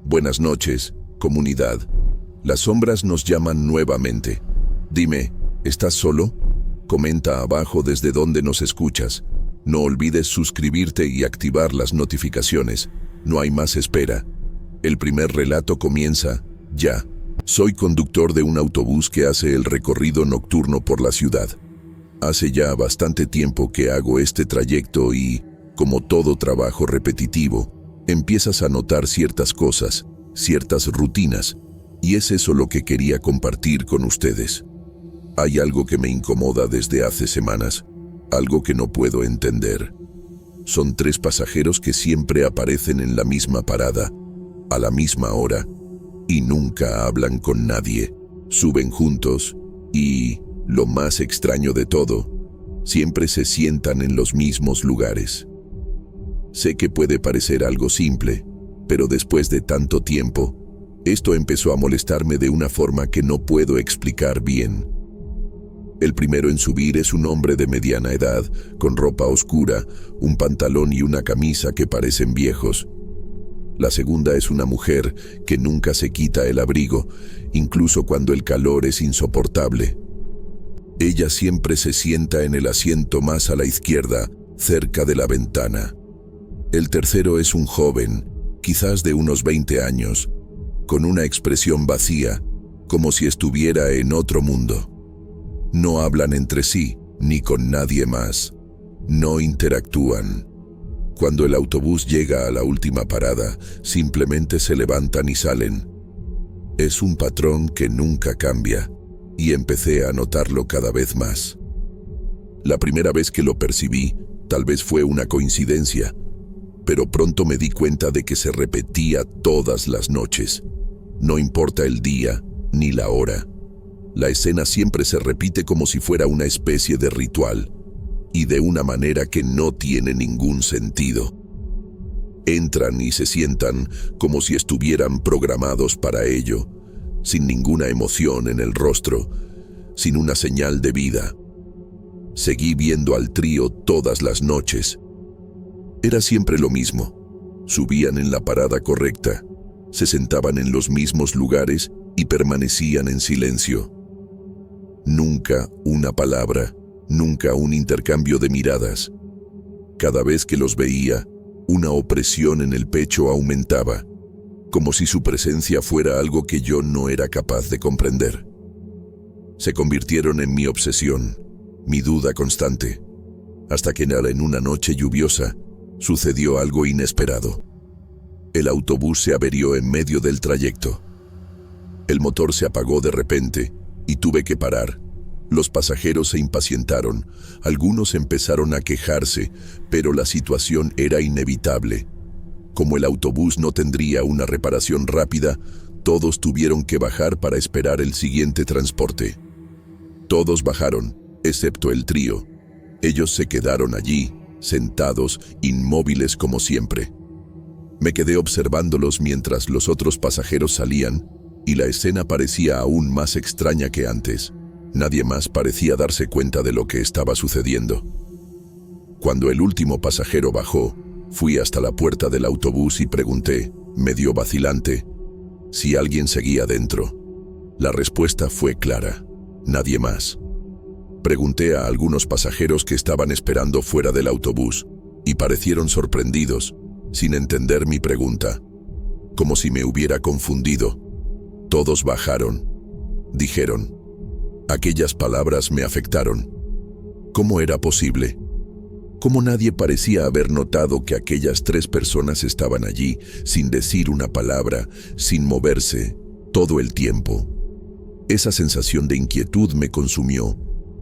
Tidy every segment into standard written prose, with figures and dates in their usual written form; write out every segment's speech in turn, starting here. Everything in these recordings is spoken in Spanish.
Buenas noches, comunidad. Las sombras nos llaman nuevamente. Dime, ¿estás solo? Comenta abajo desde donde nos escuchas. No olvides suscribirte y activar las notificaciones. No hay más espera. El primer relato comienza ya. Soy conductor de un autobús que hace el recorrido nocturno por la ciudad. Hace ya bastante tiempo que hago este trayecto y, como todo trabajo repetitivo, empiezas a notar ciertas cosas, ciertas rutinas, y es eso lo que quería compartir con ustedes. Hay algo que me incomoda desde hace semanas, algo que no puedo entender. Son 3 pasajeros que siempre aparecen en la misma parada, a la misma hora, y nunca hablan con nadie. Suben juntos y, lo más extraño de todo, siempre se sientan en los mismos lugares. Sé que puede parecer algo simple, pero después de tanto tiempo, esto empezó a molestarme de una forma que no puedo explicar bien. El primero en subir es un hombre de mediana edad, con ropa oscura, un pantalón y una camisa que parecen viejos. La segunda es una mujer que nunca se quita el abrigo, incluso cuando el calor es insoportable. Ella siempre se sienta en el asiento más a la izquierda, cerca de la ventana. El tercero es un joven, quizás de unos 20 años, con una expresión vacía, como si estuviera en otro mundo. No hablan entre sí, ni con nadie más. No interactúan. Cuando el autobús llega a la última parada, simplemente se levantan y salen. Es un patrón que nunca cambia, y empecé a notarlo cada vez más. La primera vez que lo percibí, tal vez fue una coincidencia, pero pronto me di cuenta de que se repetía todas las noches. No importa el día ni la hora. La escena siempre se repite como si fuera una especie de ritual, y de una manera que no tiene ningún sentido. Entran y se sientan como si estuvieran programados para ello, sin ninguna emoción en el rostro, sin una señal de vida. Seguí viendo al trío todas las noches. Era siempre lo mismo. Subían en la parada correcta, se sentaban en los mismos lugares y permanecían en silencio. Nunca una palabra, nunca un intercambio de miradas. Cada vez que los veía, una opresión en el pecho aumentaba, como si su presencia fuera algo que yo no era capaz de comprender. Se convirtieron en mi obsesión, mi duda constante, hasta que en una noche lluviosa sucedió algo inesperado. El autobús se averió en medio del trayecto. El motor se apagó de repente y tuve que parar. Los pasajeros se impacientaron, algunos empezaron a quejarse, pero la situación era inevitable. Como el autobús no tendría una reparación rápida, todos tuvieron que bajar para esperar el siguiente transporte. Todos bajaron, excepto el trío. Ellos se quedaron allí, sentados, inmóviles como siempre. Me quedé observándolos mientras los otros pasajeros salían, y la escena parecía aún más extraña que antes. Nadie más parecía darse cuenta de lo que estaba sucediendo. Cuando el último pasajero bajó, fui hasta la puerta del autobús y pregunté, medio vacilante, si alguien seguía dentro. La respuesta fue clara: nadie más. Pregunté a algunos pasajeros que estaban esperando fuera del autobús, y parecieron sorprendidos, sin entender mi pregunta, como si me hubiera confundido. Todos bajaron, dijeron. Aquellas palabras me afectaron. ¿Cómo era posible? ¿Cómo nadie parecía haber notado que aquellas 3 personas estaban allí, sin decir una palabra, sin moverse, todo el tiempo? Esa sensación de inquietud me consumió,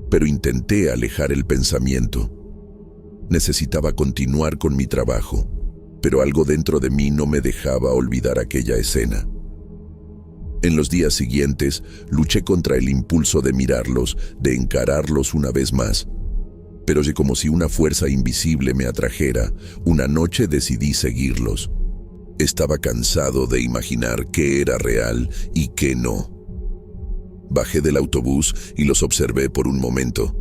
pero intenté alejar el pensamiento. Necesitaba continuar con mi trabajo, pero algo dentro de mí no me dejaba olvidar aquella escena. En los días siguientes, luché contra el impulso de mirarlos, de encararlos una vez más. Pero como si una fuerza invisible me atrajera, una noche decidí seguirlos. Estaba cansado de imaginar qué era real y qué no. Bajé del autobús y los observé por un momento.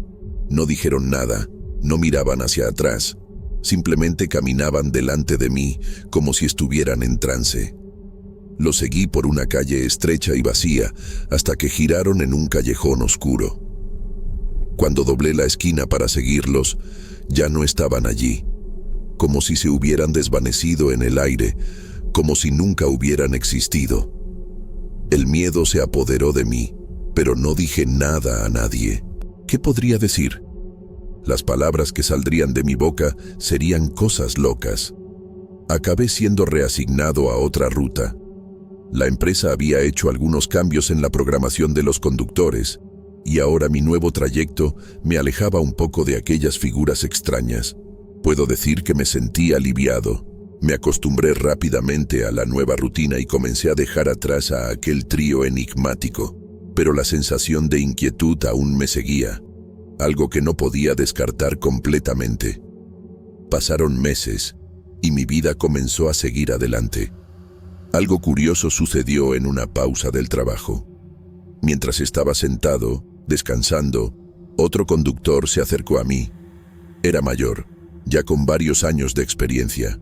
No dijeron nada, no miraban hacia atrás. Simplemente caminaban delante de mí, como si estuvieran en trance. Lo seguí por una calle estrecha y vacía hasta que giraron en un callejón oscuro. Cuando doblé la esquina para seguirlos, ya no estaban allí, como si se hubieran desvanecido en el aire, como si nunca hubieran existido. El miedo se apoderó de mí, pero no dije nada a nadie. ¿Qué podría decir? Las palabras que saldrían de mi boca serían cosas locas. Acabé siendo reasignado a otra ruta. La empresa había hecho algunos cambios en la programación de los conductores, y ahora mi nuevo trayecto me alejaba un poco de aquellas figuras extrañas. Puedo decir que me sentí aliviado. Me acostumbré rápidamente a la nueva rutina y comencé a dejar atrás a aquel trío enigmático, pero la sensación de inquietud aún me seguía, algo que no podía descartar completamente. Pasaron meses y mi vida comenzó a seguir adelante. Algo curioso sucedió en una pausa del trabajo. Mientras estaba sentado, descansando, otro conductor se acercó a mí. Era mayor, ya con varios años de experiencia.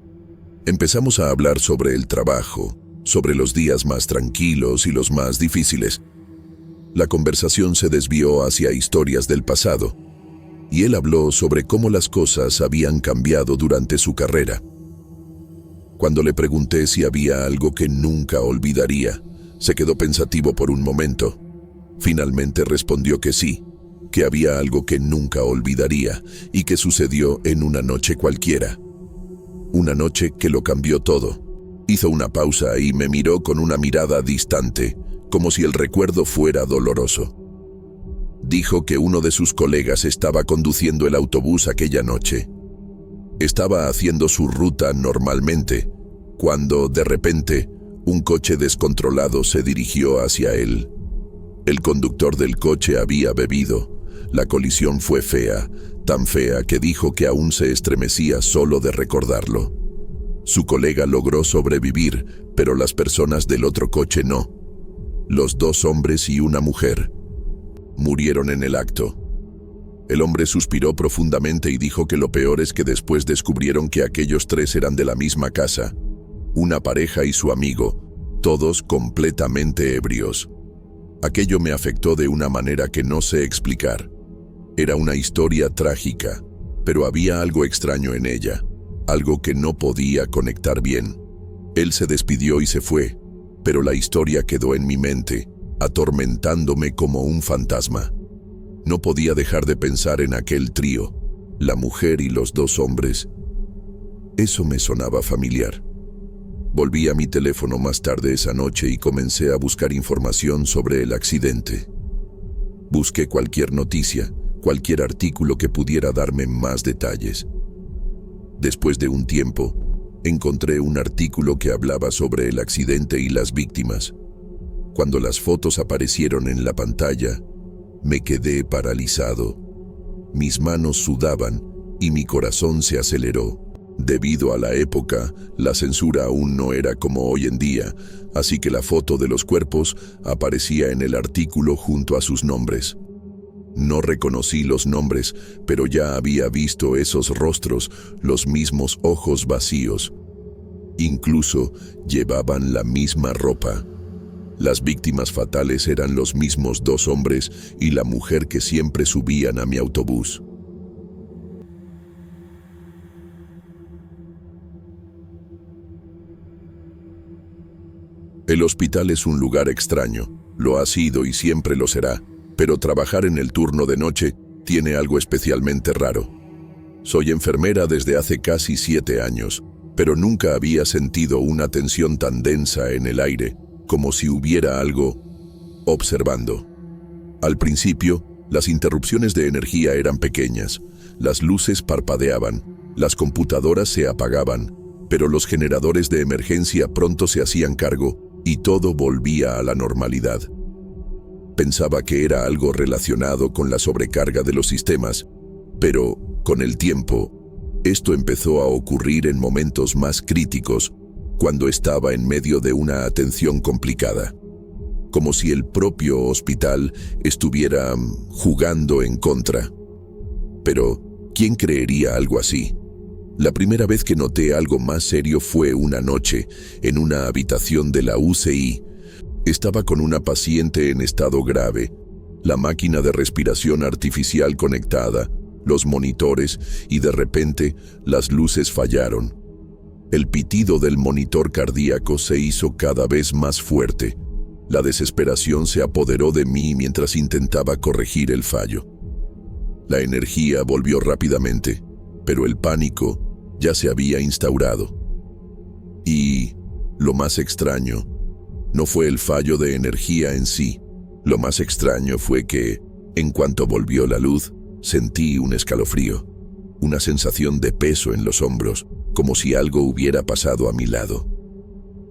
Empezamos a hablar sobre el trabajo, sobre los días más tranquilos y los más difíciles. La conversación se desvió hacia historias del pasado, y él habló sobre cómo las cosas habían cambiado durante su carrera. Cuando le pregunté si había algo que nunca olvidaría, se quedó pensativo por un momento. Finalmente respondió que sí, que había algo que nunca olvidaría y que sucedió en una noche cualquiera. Una noche que lo cambió todo. Hizo una pausa y me miró con una mirada distante, como si el recuerdo fuera doloroso. Dijo que uno de sus colegas estaba conduciendo el autobús aquella noche. Estaba haciendo su ruta normalmente, cuando, de repente, un coche descontrolado se dirigió hacia él. El conductor del coche había bebido. La colisión fue fea, tan fea que dijo que aún se estremecía solo de recordarlo. Su colega logró sobrevivir, pero las personas del otro coche no. Los 2 hombres y una mujer murieron en el acto. El hombre suspiró profundamente y dijo que lo peor es que después descubrieron que aquellos 3 eran de la misma casa, una pareja y su amigo, todos completamente ebrios. Aquello me afectó de una manera que no sé explicar. Era una historia trágica, pero había algo extraño en ella, algo que no podía conectar bien. Él se despidió y se fue, pero la historia quedó en mi mente, atormentándome como un fantasma. No podía dejar de pensar en aquel trío, la mujer y los 2 hombres. Eso me sonaba familiar. Volví a mi teléfono más tarde esa noche y comencé a buscar información sobre el accidente. Busqué cualquier noticia, cualquier artículo que pudiera darme más detalles. Después de un tiempo, encontré un artículo que hablaba sobre el accidente y las víctimas. Cuando las fotos aparecieron en la pantalla, me quedé paralizado. Mis manos sudaban y mi corazón se aceleró. Debido a la época, la censura aún no era como hoy en día, así que la foto de los cuerpos aparecía en el artículo junto a sus nombres. No reconocí los nombres, pero ya había visto esos rostros, los mismos ojos vacíos. Incluso llevaban la misma ropa. Las víctimas fatales eran los mismos 2 hombres y la mujer que siempre subían a mi autobús. El hospital es un lugar extraño, lo ha sido y siempre lo será, pero trabajar en el turno de noche tiene algo especialmente raro. Soy enfermera desde hace casi 7 años, pero nunca había sentido una tensión tan densa en el aire, como si hubiera algo observando. Al principio, las interrupciones de energía eran pequeñas, las luces parpadeaban, las computadoras se apagaban, pero los generadores de emergencia pronto se hacían cargo y todo volvía a la normalidad. Pensaba que era algo relacionado con la sobrecarga de los sistemas, pero, con el tiempo, esto empezó a ocurrir en momentos más críticos, cuando estaba en medio de una atención complicada, como si el propio hospital estuviera jugando en contra. Pero, ¿quién creería algo así? La primera vez que noté algo más serio fue una noche, en una habitación de la UCI. Estaba con una paciente en estado grave, la máquina de respiración artificial conectada, los monitores y de repente las luces fallaron. El pitido del monitor cardíaco se hizo cada vez más fuerte. La desesperación se apoderó de mí mientras intentaba corregir el fallo. La energía volvió rápidamente, pero el pánico ya se había instaurado. Y lo más extraño no fue el fallo de energía en sí. Lo más extraño fue que, en cuanto volvió la luz, sentí un escalofrío, una sensación de peso en los hombros, como si algo hubiera pasado a mi lado.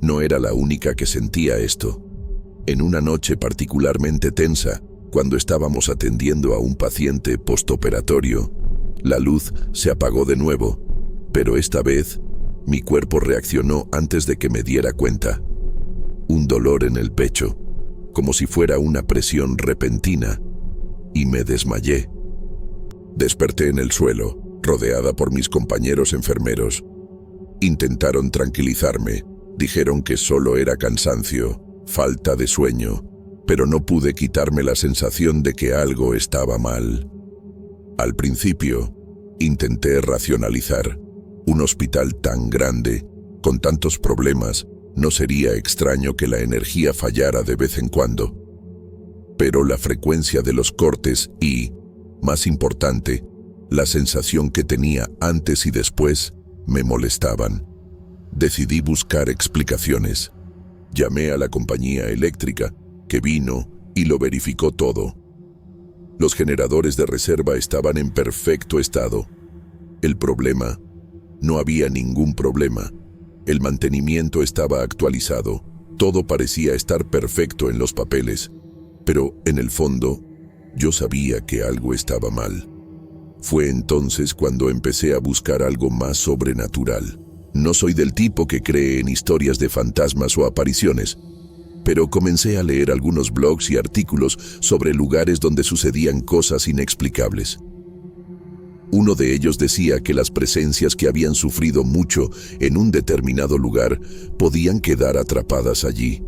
No era la única que sentía esto. En una noche particularmente tensa, cuando estábamos atendiendo a un paciente postoperatorio, la luz se apagó de nuevo, pero esta vez mi cuerpo reaccionó antes de que me diera cuenta. Un dolor en el pecho, como si fuera una presión repentina, y me desmayé. Desperté en el suelo, rodeada por mis compañeros enfermeros. Intentaron tranquilizarme, dijeron que solo era cansancio, falta de sueño, pero no pude quitarme la sensación de que algo estaba mal. Al principio, intenté racionalizar. Un hospital tan grande, con tantos problemas, no sería extraño que la energía fallara de vez en cuando. Pero la frecuencia de los cortes y, más importante, la sensación que tenía antes y después, me molestaban. Decidí buscar explicaciones. Llamé a la compañía eléctrica, que vino y lo verificó todo. Los generadores de reserva estaban en perfecto estado. El problema, no había ningún problema. El mantenimiento estaba actualizado. Todo parecía estar perfecto en los papeles. Pero, en el fondo, yo sabía que algo estaba mal. Fue entonces cuando empecé a buscar algo más sobrenatural. No soy del tipo que cree en historias de fantasmas o apariciones, pero comencé a leer algunos blogs y artículos sobre lugares donde sucedían cosas inexplicables. Uno de ellos decía que las presencias que habían sufrido mucho en un determinado lugar podían quedar atrapadas allí.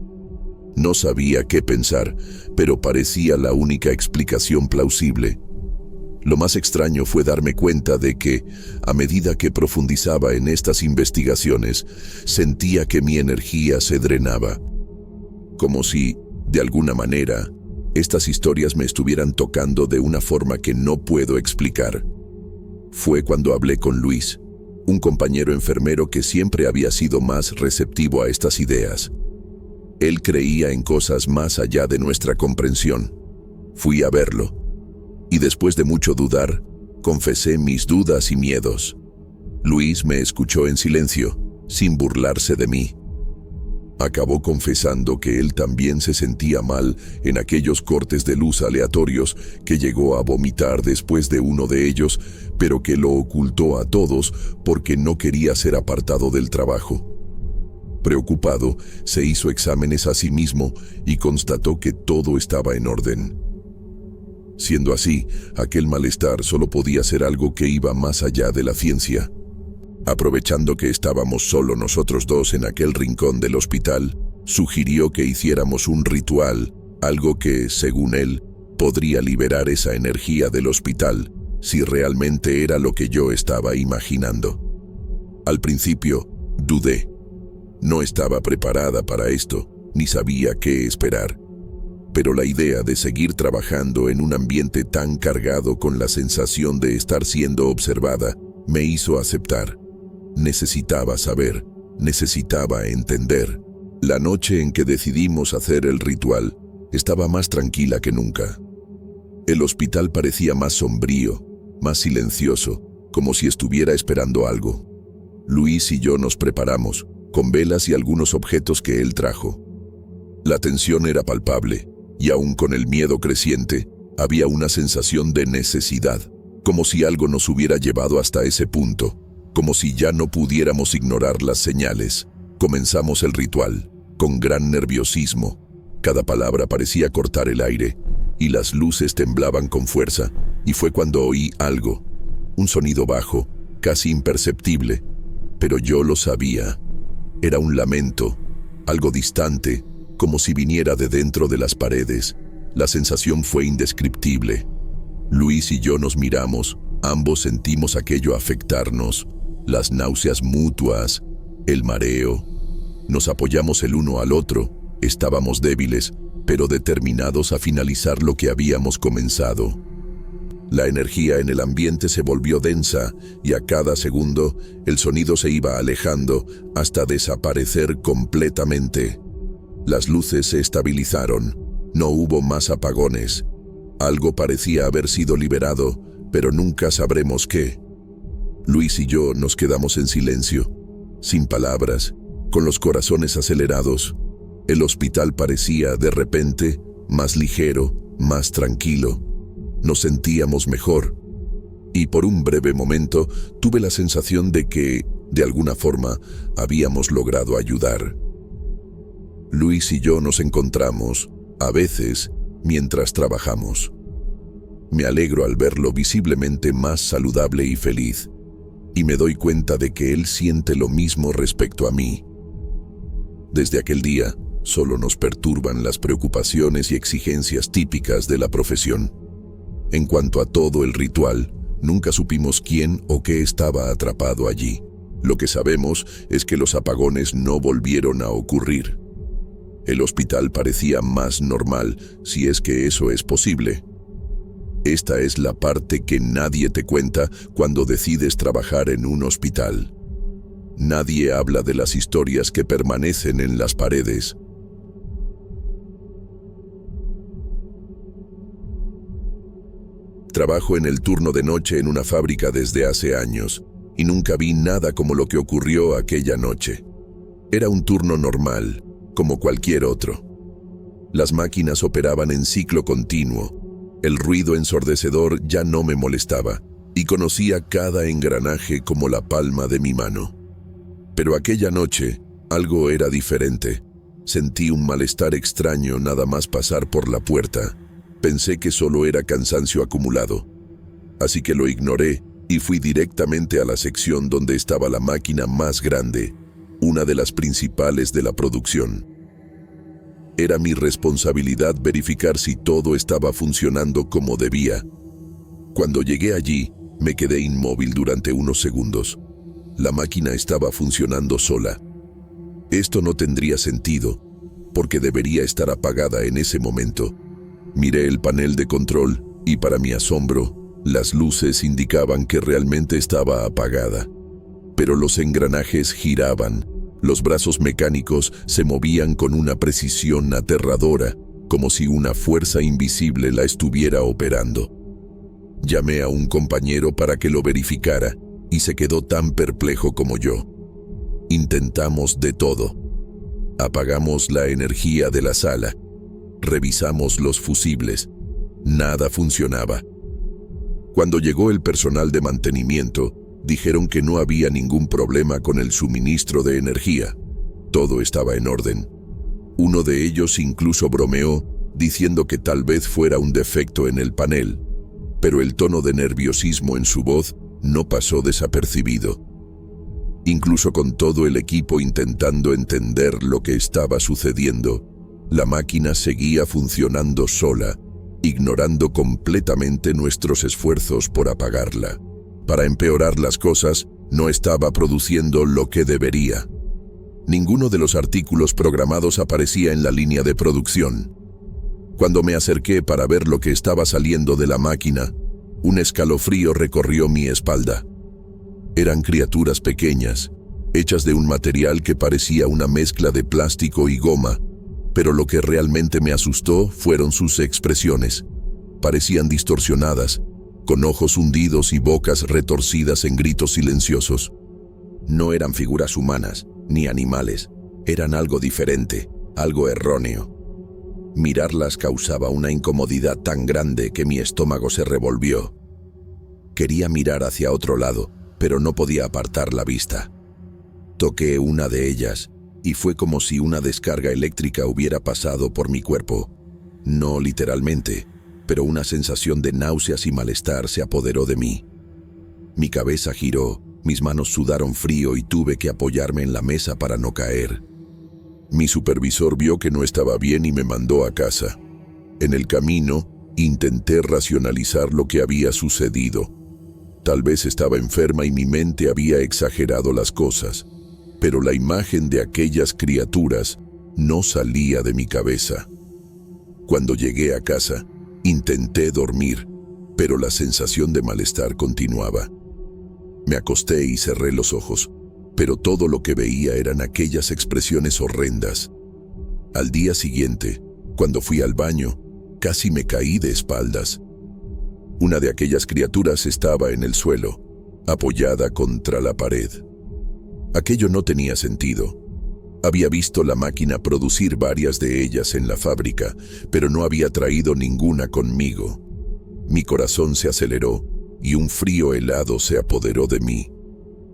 No sabía qué pensar, pero parecía la única explicación plausible. Lo más extraño fue darme cuenta de que, a medida que profundizaba en estas investigaciones, sentía que mi energía se drenaba. Como si, de alguna manera, estas historias me estuvieran tocando de una forma que no puedo explicar. Fue cuando hablé con Luis, un compañero enfermero que siempre había sido más receptivo a estas ideas. Él creía en cosas más allá de nuestra comprensión. Fui a verlo. Y después de mucho dudar, confesé mis dudas y miedos. Luis me escuchó en silencio, sin burlarse de mí. Acabó confesando que él también se sentía mal en aquellos cortes de luz aleatorios, que llegó a vomitar después de uno de ellos, pero que lo ocultó a todos porque no quería ser apartado del trabajo. Preocupado, se hizo exámenes a sí mismo y constató que todo estaba en orden. Siendo así, aquel malestar solo podía ser algo que iba más allá de la ciencia. Aprovechando que estábamos solo nosotros dos en aquel rincón del hospital, sugirió que hiciéramos un ritual, algo que, según él, podría liberar esa energía del hospital, si realmente era lo que yo estaba imaginando. Al principio, dudé. No estaba preparada para esto, ni sabía qué esperar. Pero la idea de seguir trabajando en un ambiente tan cargado con la sensación de estar siendo observada me hizo aceptar. Necesitaba saber, necesitaba entender. La noche en que decidimos hacer el ritual estaba más tranquila que nunca. El hospital parecía más sombrío, más silencioso, como si estuviera esperando algo. Luis y yo nos preparamos, con velas y algunos objetos que él trajo. La tensión era palpable. Y aún con el miedo creciente, había una sensación de necesidad, como si algo nos hubiera llevado hasta ese punto, como si ya no pudiéramos ignorar las señales. Comenzamos el ritual, con gran nerviosismo. Cada palabra parecía cortar el aire, y las luces temblaban con fuerza, y fue cuando oí algo, un sonido bajo, casi imperceptible, pero yo lo sabía. Era un lamento, algo distante, como si viniera de dentro de las paredes. La sensación fue indescriptible. Luis y yo nos miramos, ambos sentimos aquello afectarnos, las náuseas mutuas, el mareo. Nos apoyamos el uno al otro, estábamos débiles, pero determinados a finalizar lo que habíamos comenzado. La energía en el ambiente se volvió densa y a cada segundo el sonido se iba alejando hasta desaparecer completamente. Las luces se estabilizaron, no hubo más apagones. Algo parecía haber sido liberado, pero nunca sabremos qué. Luis y yo nos quedamos en silencio, sin palabras, con los corazones acelerados. El hospital parecía, de repente, más ligero, más tranquilo. Nos sentíamos mejor. Y por un breve momento tuve la sensación de que, de alguna forma, habíamos logrado ayudar. Luis y yo nos encontramos, a veces, mientras trabajamos. Me alegro al verlo visiblemente más saludable y feliz, y me doy cuenta de que él siente lo mismo respecto a mí. Desde aquel día, solo nos perturban las preocupaciones y exigencias típicas de la profesión. En cuanto a todo el ritual, nunca supimos quién o qué estaba atrapado allí. Lo que sabemos es que los apagones no volvieron a ocurrir. El hospital parecía más normal, si es que eso es posible. Esta es la parte que nadie te cuenta cuando decides trabajar en un hospital. Nadie habla de las historias que permanecen en las paredes. Trabajo en el turno de noche en una fábrica desde hace años, y nunca vi nada como lo que ocurrió aquella noche. Era un turno normal, como cualquier otro. Las máquinas operaban en ciclo continuo. El ruido ensordecedor ya no me molestaba, y conocía cada engranaje como la palma de mi mano. Pero aquella noche, algo era diferente. Sentí un malestar extraño nada más pasar por la puerta. Pensé que solo era cansancio acumulado. Así que lo ignoré y fui directamente a la sección donde estaba la máquina más grande, una de las principales de la producción. Era mi responsabilidad verificar si todo estaba funcionando como debía. Cuando llegué allí, me quedé inmóvil durante unos segundos. La máquina estaba funcionando sola. Esto no tendría sentido, porque debería estar apagada en ese momento. Miré el panel de control y, para mi asombro, las luces indicaban que realmente estaba apagada. Pero los engranajes giraban, los brazos mecánicos se movían con una precisión aterradora, como si una fuerza invisible la estuviera operando. Llamé a un compañero para que lo verificara y se quedó tan perplejo como yo. Intentamos de todo. Apagamos la energía de la sala. Revisamos los fusibles. Nada funcionaba. Cuando llegó el personal de mantenimiento, dijeron que no había ningún problema con el suministro de energía. Todo estaba en orden. Uno de ellos incluso bromeó, diciendo que tal vez fuera un defecto en el panel, pero el tono de nerviosismo en su voz no pasó desapercibido. Incluso con todo el equipo intentando entender lo que estaba sucediendo, la máquina seguía funcionando sola, ignorando completamente nuestros esfuerzos por apagarla. Para empeorar las cosas, no estaba produciendo lo que debería. Ninguno de los artículos programados aparecía en la línea de producción. Cuando me acerqué para ver lo que estaba saliendo de la máquina, un escalofrío recorrió mi espalda. Eran criaturas pequeñas, hechas de un material que parecía una mezcla de plástico y goma, pero lo que realmente me asustó fueron sus expresiones. Parecían distorsionadas, con ojos hundidos y bocas retorcidas en gritos silenciosos. No eran figuras humanas, ni animales. Eran algo diferente, algo erróneo. Mirarlas causaba una incomodidad tan grande que mi estómago se revolvió. Quería mirar hacia otro lado, pero no podía apartar la vista. Toqué una de ellas, y fue como si una descarga eléctrica hubiera pasado por mi cuerpo. No literalmente, pero una sensación de náuseas y malestar se apoderó de mí. Mi cabeza giró, Mis manos sudaron frío y tuve que apoyarme en la mesa para no caer. Mi supervisor vio que no estaba bien y me mandó a casa. En el camino, intenté racionalizar lo que había sucedido. Tal vez estaba enferma y mi mente había exagerado las cosas, pero la imagen de aquellas criaturas no salía de mi cabeza. Cuando llegué a casa, intenté dormir, pero la sensación de malestar continuaba. Me acosté y cerré los ojos, pero todo lo que veía eran aquellas expresiones horrendas. Al día siguiente, cuando fui al baño, casi me caí de espaldas. Una de aquellas criaturas estaba en el suelo, apoyada contra la pared. Aquello no tenía sentido. Había visto la máquina producir varias de ellas en la fábrica, pero no había traído ninguna conmigo. Mi corazón se aceleró y un frío helado se apoderó de mí.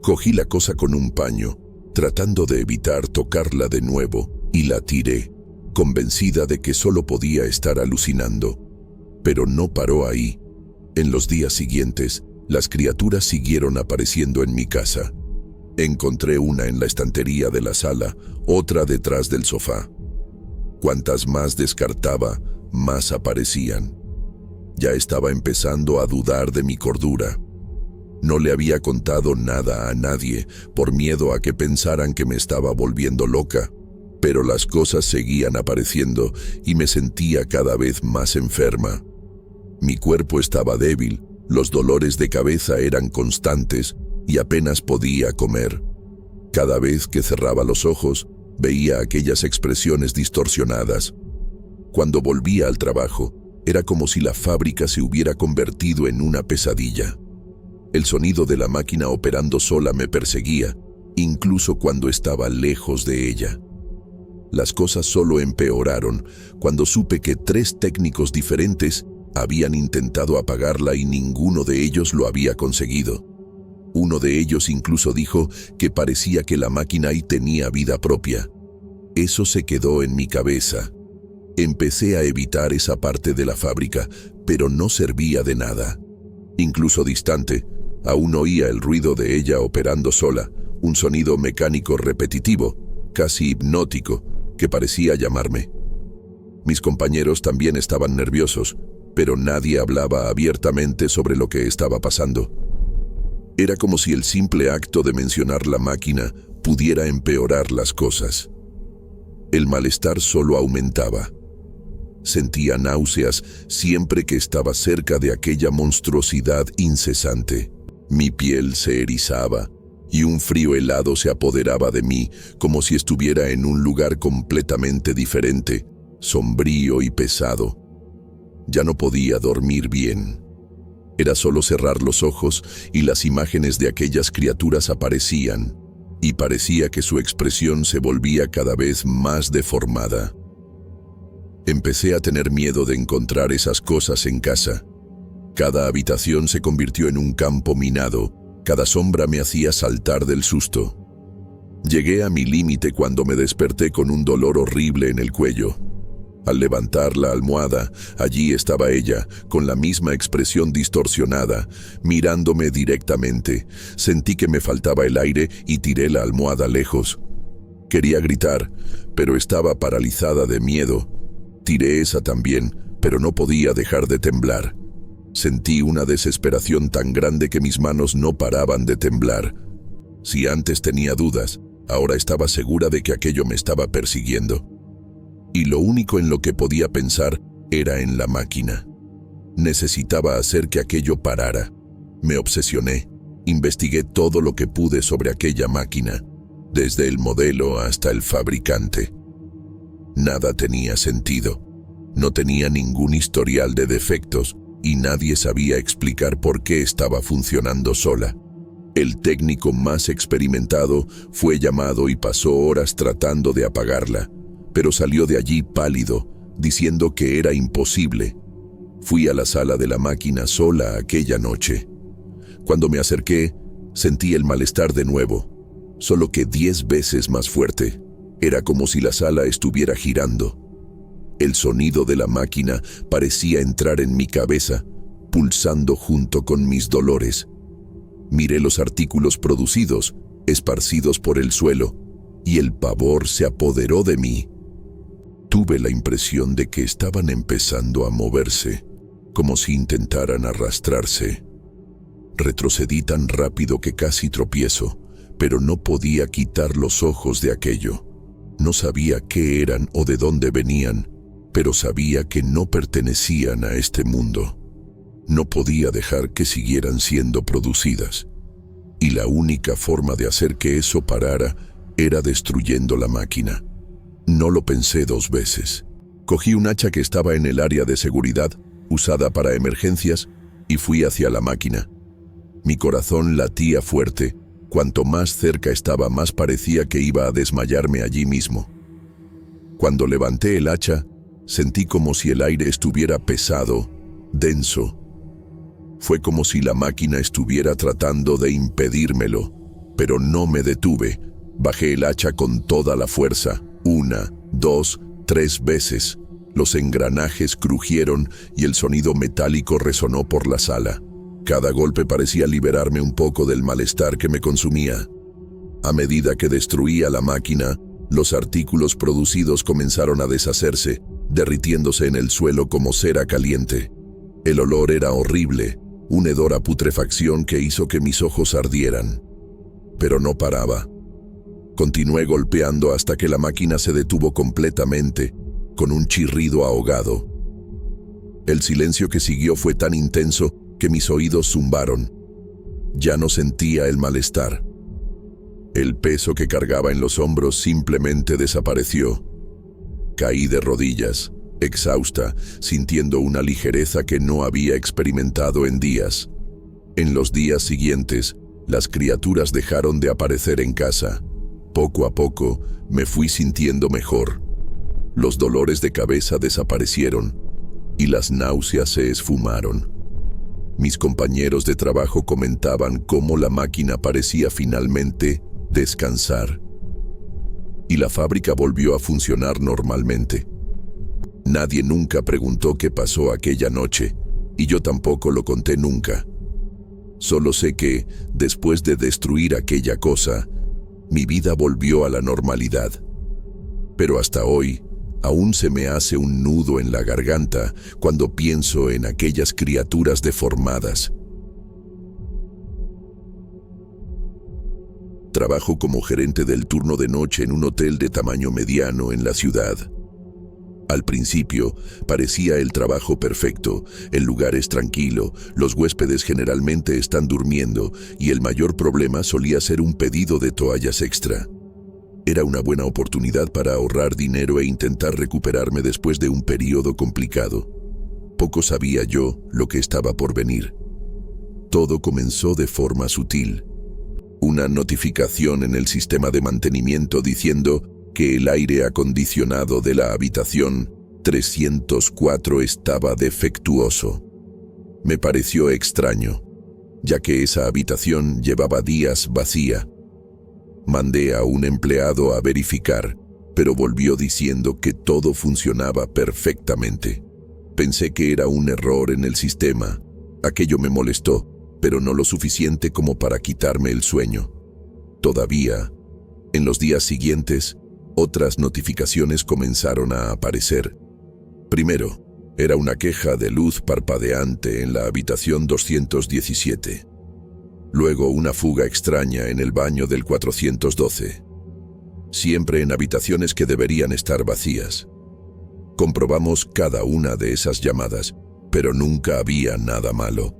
Cogí la cosa con un paño, tratando de evitar tocarla de nuevo, y la tiré, convencida de que solo podía estar alucinando. Pero no paró ahí. En los días siguientes, las criaturas siguieron apareciendo en mi casa. Encontré una en la estantería de la sala, otra detrás del sofá. Cuantas más descartaba, más aparecían. Ya estaba empezando a dudar de mi cordura. No le había contado nada a nadie por miedo a que pensaran que me estaba volviendo loca, pero las cosas seguían apareciendo y me sentía cada vez más enferma. Mi cuerpo estaba débil, los dolores de cabeza eran constantes y apenas podía comer. Cada vez que cerraba los ojos, veía aquellas expresiones distorsionadas. Cuando volvía al trabajo, era como si la fábrica se hubiera convertido en una pesadilla. El sonido de la máquina operando sola me perseguía, incluso cuando estaba lejos de ella. Las cosas solo empeoraron cuando supe que 3 técnicos diferentes habían intentado apagarla y ninguno de ellos lo había conseguido. Uno de ellos incluso dijo que parecía que la máquina ahí tenía vida propia. Eso se quedó en mi cabeza. Empecé a evitar esa parte de la fábrica, pero no servía de nada. Incluso distante, aún oía el ruido de ella operando sola, un sonido mecánico repetitivo, casi hipnótico, que parecía llamarme. Mis compañeros también estaban nerviosos, pero nadie hablaba abiertamente sobre lo que estaba pasando. Era como si el simple acto de mencionar la máquina pudiera empeorar las cosas. El malestar solo aumentaba. Sentía náuseas siempre que estaba cerca de aquella monstruosidad incesante. Mi piel se erizaba y un frío helado se apoderaba de mí, como si estuviera en un lugar completamente diferente, sombrío y pesado. Ya no podía dormir bien. Era solo cerrar los ojos y las imágenes de aquellas criaturas aparecían, y parecía que su expresión se volvía cada vez más deformada. Empecé a tener miedo de encontrar esas cosas en casa. Cada habitación se convirtió en un campo minado, cada sombra me hacía saltar del susto. Llegué a mi límite cuando me desperté con un dolor horrible en el cuello. Al levantar la almohada, allí estaba ella, con la misma expresión distorsionada, mirándome directamente. Sentí que me faltaba el aire y tiré la almohada lejos. Quería gritar, pero estaba paralizada de miedo. Tiré esa también, pero no podía dejar de temblar. Sentí una desesperación tan grande que mis manos no paraban de temblar. Si antes tenía dudas, ahora estaba segura de que aquello me estaba persiguiendo. Y lo único en lo que podía pensar era en la máquina. Necesitaba hacer que aquello parara. Me obsesioné. Investigué todo lo que pude sobre aquella máquina, desde el modelo hasta el fabricante. Nada tenía sentido. No tenía ningún historial de defectos y nadie sabía explicar por qué estaba funcionando sola. El técnico más experimentado fue llamado y pasó horas tratando de apagarla, pero salió de allí pálido, diciendo que era imposible. Fui a la sala de la máquina sola aquella noche. Cuando me acerqué, sentí el malestar de nuevo, solo que 10 veces más fuerte. Era como si la sala estuviera girando. El sonido de la máquina parecía entrar en mi cabeza, pulsando junto con mis dolores. Miré los artículos producidos, esparcidos por el suelo, y el pavor se apoderó de mí. Tuve la impresión de que estaban empezando a moverse, como si intentaran arrastrarse. Retrocedí tan rápido que casi tropiezo, pero no podía quitar los ojos de aquello. No sabía qué eran o de dónde venían, pero sabía que no pertenecían a este mundo. No podía dejar que siguieran siendo producidas. Y la única forma de hacer que eso parara era destruyendo la máquina. No lo pensé dos veces. Cogí un hacha que estaba en el área de seguridad, usada para emergencias, y fui hacia la máquina. Mi corazón latía fuerte. Cuanto más cerca estaba, más parecía que iba a desmayarme allí mismo. Cuando levanté el hacha, sentí como si el aire estuviera pesado, denso. Fue como si la máquina estuviera tratando de impedírmelo, pero no me detuve. Bajé el hacha con toda la fuerza, 1, 2, 3 veces. Los engranajes crujieron y el sonido metálico resonó por la sala. Cada golpe parecía liberarme un poco del malestar que me consumía. A medida que destruía la máquina, los artículos producidos comenzaron a deshacerse, derritiéndose en el suelo como cera caliente. El olor era horrible, un hedor a putrefacción que hizo que mis ojos ardieran. Pero no paraba. Continué golpeando hasta que la máquina se detuvo completamente, con un chirrido ahogado. El silencio que siguió fue tan intenso que mis oídos zumbaron. Ya no sentía el malestar. El peso que cargaba en los hombros simplemente desapareció. Caí de rodillas, exhausta, sintiendo una ligereza que no había experimentado en días. En los días siguientes, las criaturas dejaron de aparecer en casa. Poco a poco, me fui sintiendo mejor. Los dolores de cabeza desaparecieron y las náuseas se esfumaron. Mis compañeros de trabajo comentaban cómo la máquina parecía finalmente descansar. Y la fábrica volvió a funcionar normalmente. Nadie nunca preguntó qué pasó aquella noche, y yo tampoco lo conté nunca. Solo sé que, después de destruir aquella cosa, mi vida volvió a la normalidad. Pero hasta hoy, aún se me hace un nudo en la garganta cuando pienso en aquellas criaturas deformadas. Trabajo como gerente del turno de noche en un hotel de tamaño mediano en la ciudad. Al principio, parecía el trabajo perfecto, el lugar es tranquilo, los huéspedes generalmente están durmiendo y el mayor problema solía ser un pedido de toallas extra. Era una buena oportunidad para ahorrar dinero e intentar recuperarme después de un periodo complicado. Poco sabía yo lo que estaba por venir. Todo comenzó de forma sutil. Una notificación en el sistema de mantenimiento diciendo que el aire acondicionado de la habitación 304 estaba defectuoso. Me pareció extraño, ya que esa habitación llevaba días vacía. Mandé a un empleado a verificar, pero volvió diciendo que todo funcionaba perfectamente. Pensé que era un error en el sistema. Aquello me molestó, pero no lo suficiente como para quitarme el sueño. Todavía, en los días siguientes, otras notificaciones comenzaron a aparecer. Primero, era una queja de luz parpadeante en la habitación 217. Luego una fuga extraña en el baño del 412. Siempre en habitaciones que deberían estar vacías. Comprobamos cada una de esas llamadas, pero nunca había nada malo.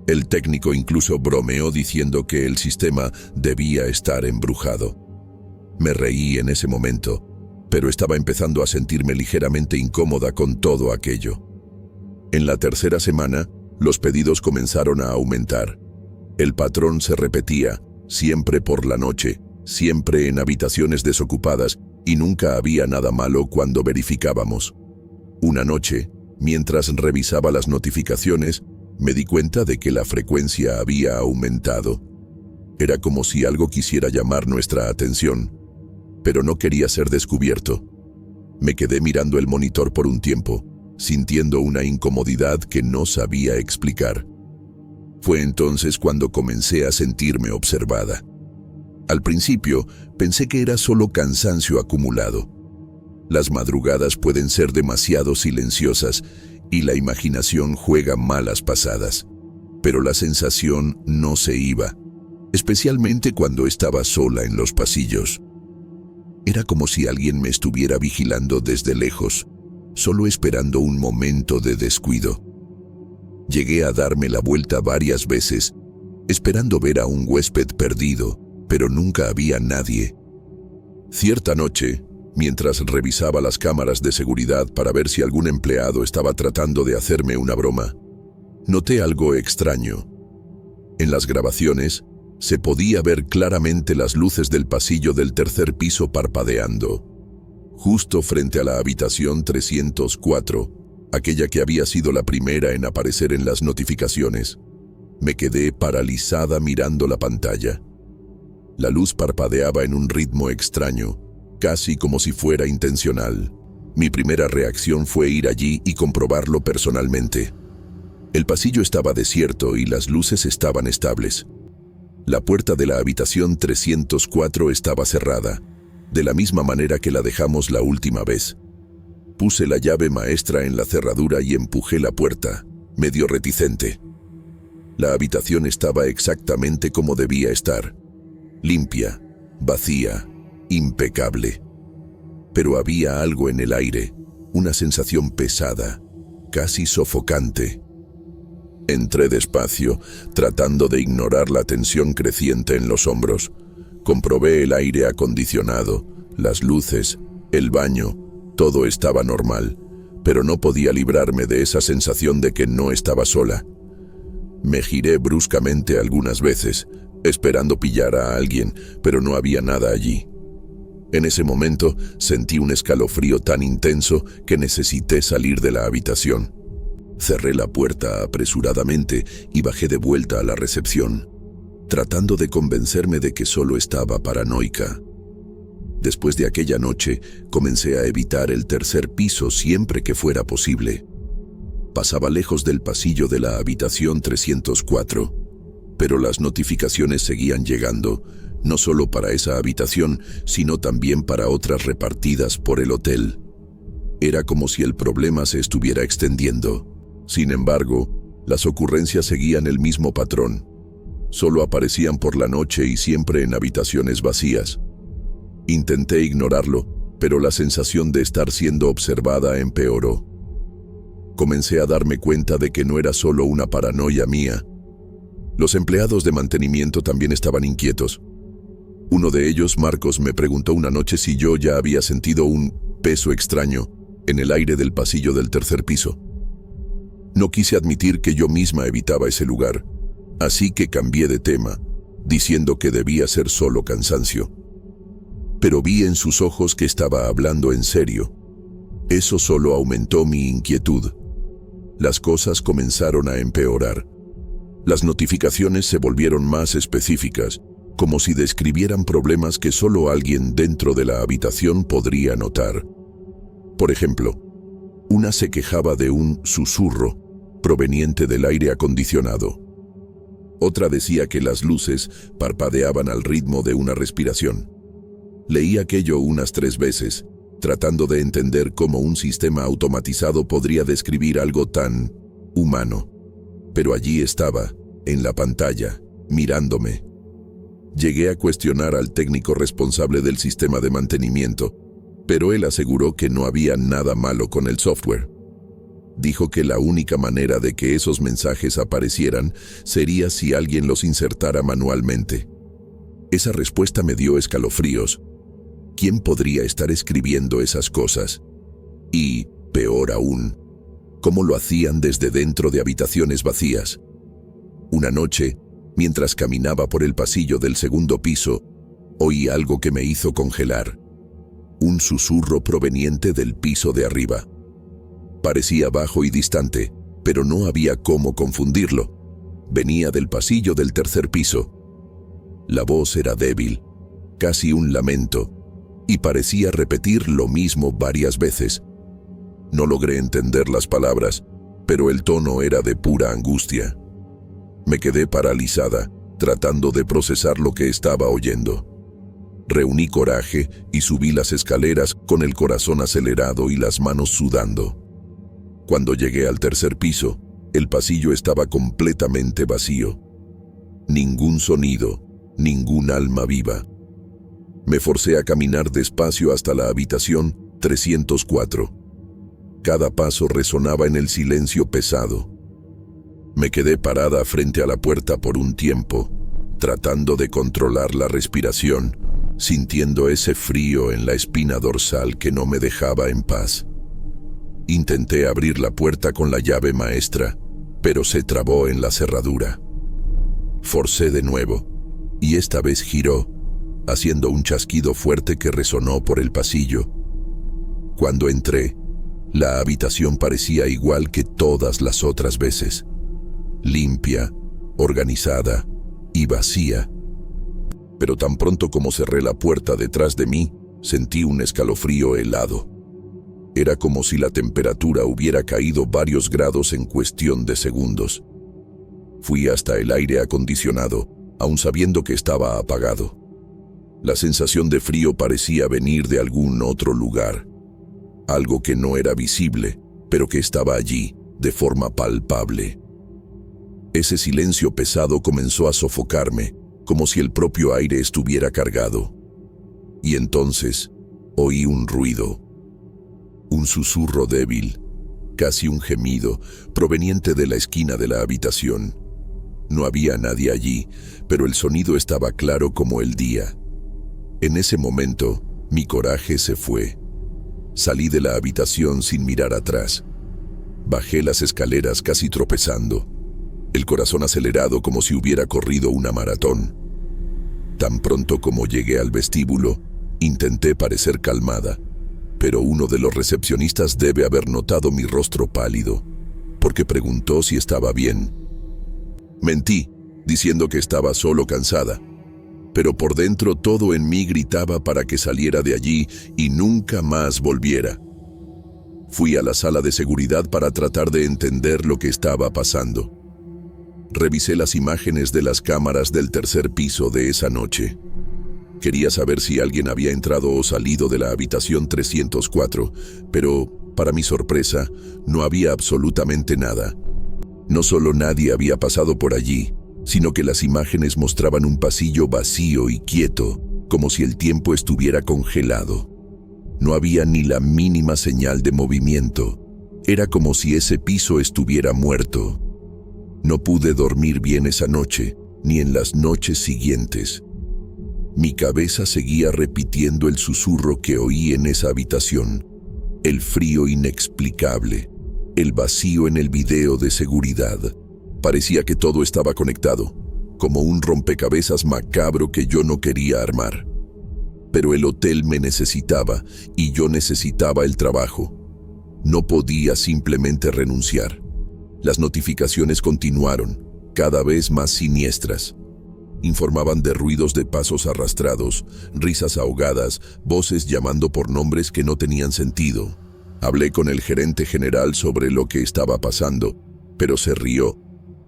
El técnico incluso bromeó diciendo que el sistema debía estar embrujado. Me reí en ese momento, pero estaba empezando a sentirme ligeramente incómoda con todo aquello. En la tercera semana, los pedidos comenzaron a aumentar. El patrón se repetía, siempre por la noche, siempre en habitaciones desocupadas, y nunca había nada malo cuando verificábamos. Una noche, mientras revisaba las notificaciones, me di cuenta de que la frecuencia había aumentado. Era como si algo quisiera llamar nuestra atención, pero no quería ser descubierto. Me quedé mirando el monitor por un tiempo, sintiendo una incomodidad que no sabía explicar. Fue entonces cuando comencé a sentirme observada. Al principio, pensé que era solo cansancio acumulado. Las madrugadas pueden ser demasiado silenciosas y la imaginación juega malas pasadas. Pero la sensación no se iba, especialmente cuando estaba sola en los pasillos. Era como si alguien me estuviera vigilando desde lejos, solo esperando un momento de descuido. Llegué a darme la vuelta varias veces, esperando ver a un huésped perdido, pero nunca había nadie. Cierta noche, mientras revisaba las cámaras de seguridad para ver si algún empleado estaba tratando de hacerme una broma, noté algo extraño. En las grabaciones, se podía ver claramente las luces del pasillo del tercer piso parpadeando, justo frente a la habitación 304, aquella que había sido la primera en aparecer en las notificaciones. Me quedé paralizada mirando la pantalla. La luz parpadeaba en un ritmo extraño, casi como si fuera intencional. Mi primera reacción fue ir allí y comprobarlo personalmente. El pasillo estaba desierto y las luces estaban estables. La puerta de la habitación 304 estaba cerrada, de la misma manera que la dejamos la última vez. Puse la llave maestra en la cerradura y empujé la puerta, medio reticente. La habitación estaba exactamente como debía estar, limpia, vacía, impecable. Pero había algo en el aire, una sensación pesada, casi sofocante. Entré despacio, tratando de ignorar la tensión creciente en los hombros. Comprobé el aire acondicionado, las luces, el baño, todo estaba normal, pero no podía librarme de esa sensación de que no estaba sola. Me giré bruscamente algunas veces, esperando pillar a alguien, pero no había nada allí. En ese momento sentí un escalofrío tan intenso que necesité salir de la habitación. Cerré la puerta apresuradamente y bajé de vuelta a la recepción, tratando de convencerme de que solo estaba paranoica. Después de aquella noche, comencé a evitar el tercer piso siempre que fuera posible. Pasaba lejos del pasillo de la habitación 304, pero las notificaciones seguían llegando, no solo para esa habitación, sino también para otras repartidas por el hotel. Era como si el problema se estuviera extendiendo. Sin embargo, las ocurrencias seguían el mismo patrón. Solo aparecían por la noche y siempre en habitaciones vacías. Intenté ignorarlo, pero la sensación de estar siendo observada empeoró. Comencé a darme cuenta de que no era solo una paranoia mía. Los empleados de mantenimiento también estaban inquietos. Uno de ellos, Marcos, me preguntó una noche si yo ya había sentido un peso extraño en el aire del pasillo del tercer piso. No quise admitir que yo misma evitaba ese lugar, así que cambié de tema, diciendo que debía ser solo cansancio. Pero vi en sus ojos que estaba hablando en serio. Eso solo aumentó mi inquietud. Las cosas comenzaron a empeorar. Las notificaciones se volvieron más específicas, como si describieran problemas que solo alguien dentro de la habitación podría notar. Por ejemplo, una se quejaba de un susurro proveniente del aire acondicionado. Otra decía que las luces parpadeaban al ritmo de una respiración. Leí aquello unas 3 veces, tratando de entender cómo un sistema automatizado podría describir algo tan humano. Pero allí estaba, en la pantalla, mirándome. Llegué a cuestionar al técnico responsable del sistema de mantenimiento, pero él aseguró que no había nada malo con el software. Dijo que la única manera de que esos mensajes aparecieran sería si alguien los insertara manualmente. Esa respuesta me dio escalofríos. ¿Quién podría estar escribiendo esas cosas? Y, peor aún, ¿cómo lo hacían desde dentro de habitaciones vacías? Una noche, mientras caminaba por el pasillo del segundo piso, oí algo que me hizo congelar. Un susurro proveniente del piso de arriba. Parecía bajo y distante, pero no había cómo confundirlo. Venía del pasillo del tercer piso. La voz era débil, casi un lamento, y parecía repetir lo mismo varias veces. No logré entender las palabras, pero el tono era de pura angustia. Me quedé paralizada, tratando de procesar lo que estaba oyendo. Reuní coraje y subí las escaleras con el corazón acelerado y las manos sudando. Cuando llegué al tercer piso, el pasillo estaba completamente vacío. Ningún sonido, ningún alma viva. Me forcé a caminar despacio hasta la habitación 304. Cada paso resonaba en el silencio pesado. Me quedé parada frente a la puerta por un tiempo, tratando de controlar la respiración, sintiendo ese frío en la espina dorsal que no me dejaba en paz. Intenté abrir la puerta con la llave maestra, pero se trabó en la cerradura. Forcé de nuevo, y esta vez giró, haciendo un chasquido fuerte que resonó por el pasillo. Cuando entré, la habitación parecía igual que todas las otras veces. Limpia, organizada y vacía. Pero tan pronto como cerré la puerta detrás de mí, sentí un escalofrío helado. Era como si la temperatura hubiera caído varios grados en cuestión de segundos. Fui hasta el aire acondicionado, aun sabiendo que estaba apagado. La sensación de frío parecía venir de algún otro lugar. Algo que no era visible, pero que estaba allí, de forma palpable. Ese silencio pesado comenzó a sofocarme, como si el propio aire estuviera cargado. Y entonces, oí un ruido. Un susurro débil, casi un gemido, proveniente de la esquina de la habitación. No había nadie allí, pero el sonido estaba claro como el día. En ese momento, mi coraje se fue. Salí de la habitación sin mirar atrás. Bajé las escaleras casi tropezando, el corazón acelerado como si hubiera corrido una maratón. Tan pronto como llegué al vestíbulo, intenté parecer calmada, pero uno de los recepcionistas debe haber notado mi rostro pálido, porque preguntó si estaba bien. Mentí, diciendo que estaba solo cansada, pero por dentro todo en mí gritaba para que saliera de allí y nunca más volviera. Fui a la sala de seguridad para tratar de entender lo que estaba pasando. Revisé las imágenes de las cámaras del tercer piso de esa noche. Quería saber si alguien había entrado o salido de la habitación 304, pero, para mi sorpresa, no había absolutamente nada. No solo nadie había pasado por allí, sino que las imágenes mostraban un pasillo vacío y quieto, como si el tiempo estuviera congelado. No había ni la mínima señal de movimiento. Era como si ese piso estuviera muerto. No pude dormir bien esa noche, ni en las noches siguientes. Mi cabeza seguía repitiendo el susurro que oí en esa habitación, el frío inexplicable, el vacío en el video de seguridad. Parecía que todo estaba conectado, como un rompecabezas macabro que yo no quería armar. Pero el hotel me necesitaba y yo necesitaba el trabajo. No podía simplemente renunciar. Las notificaciones continuaron, cada vez más siniestras. Informaban de ruidos de pasos arrastrados, risas ahogadas, voces llamando por nombres que no tenían sentido. Hablé con el gerente general sobre lo que estaba pasando, pero se rió,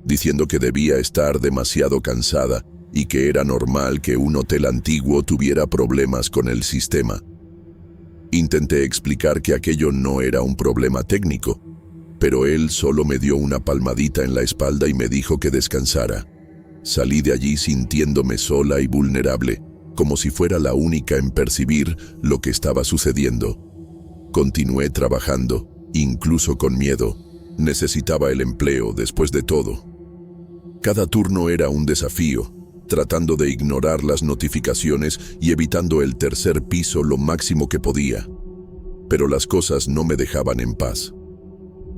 diciendo que debía estar demasiado cansada y que era normal que un hotel antiguo tuviera problemas con el sistema. Intenté explicar que aquello no era un problema técnico, pero él solo me dio una palmadita en la espalda y me dijo que descansara. Salí de allí sintiéndome sola y vulnerable, como si fuera la única en percibir lo que estaba sucediendo. Continué trabajando, incluso con miedo. Necesitaba el empleo después de todo. Cada turno era un desafío, tratando de ignorar las notificaciones y evitando el tercer piso lo máximo que podía. Pero las cosas no me dejaban en paz.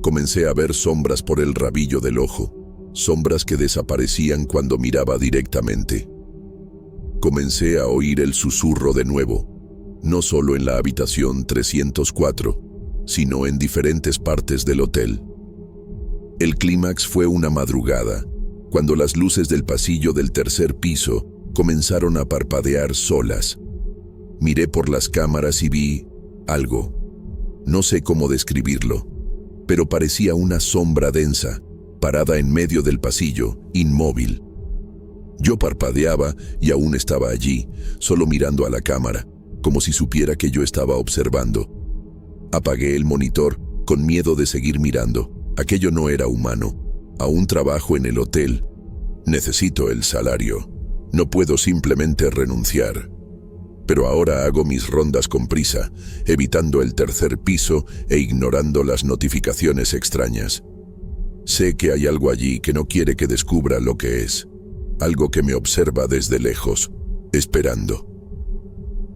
Comencé a ver sombras por el rabillo del ojo, sombras que desaparecían cuando miraba directamente. Comencé a oír el susurro de nuevo, no solo en la habitación 304, sino en diferentes partes del hotel. El clímax fue una madrugada, cuando las luces del pasillo del tercer piso comenzaron a parpadear solas. Miré por las cámaras y vi algo. No sé cómo describirlo, pero parecía una sombra densa, parada en medio del pasillo, inmóvil. Yo parpadeaba y aún estaba allí, solo mirando a la cámara, como si supiera que yo estaba observando. Apagué el monitor, con miedo de seguir mirando. Aquello no era humano. Aún trabajo en el hotel. Necesito el salario. No puedo simplemente renunciar. Pero ahora hago mis rondas con prisa, evitando el tercer piso e ignorando las notificaciones extrañas. Sé que hay algo allí que no quiere que descubra lo que es. Algo que me observa desde lejos, esperando.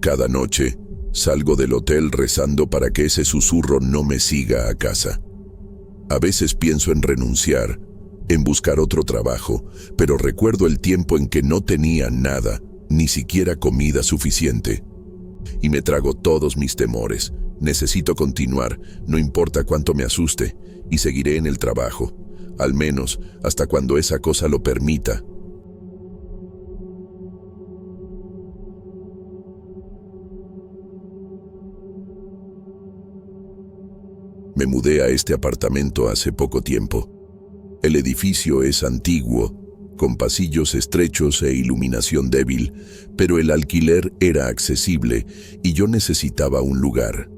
Cada noche, salgo del hotel rezando para que ese susurro no me siga a casa. A veces pienso en renunciar, en buscar otro trabajo, pero recuerdo el tiempo en que no tenía nada, ni siquiera comida suficiente. Y me trago todos mis temores. Necesito continuar, no importa cuánto me asuste, y seguiré en el trabajo, al menos hasta cuando esa cosa lo permita. Me mudé a este apartamento hace poco tiempo. El edificio es antiguo, con pasillos estrechos e iluminación débil, pero el alquiler era accesible y yo necesitaba un lugar.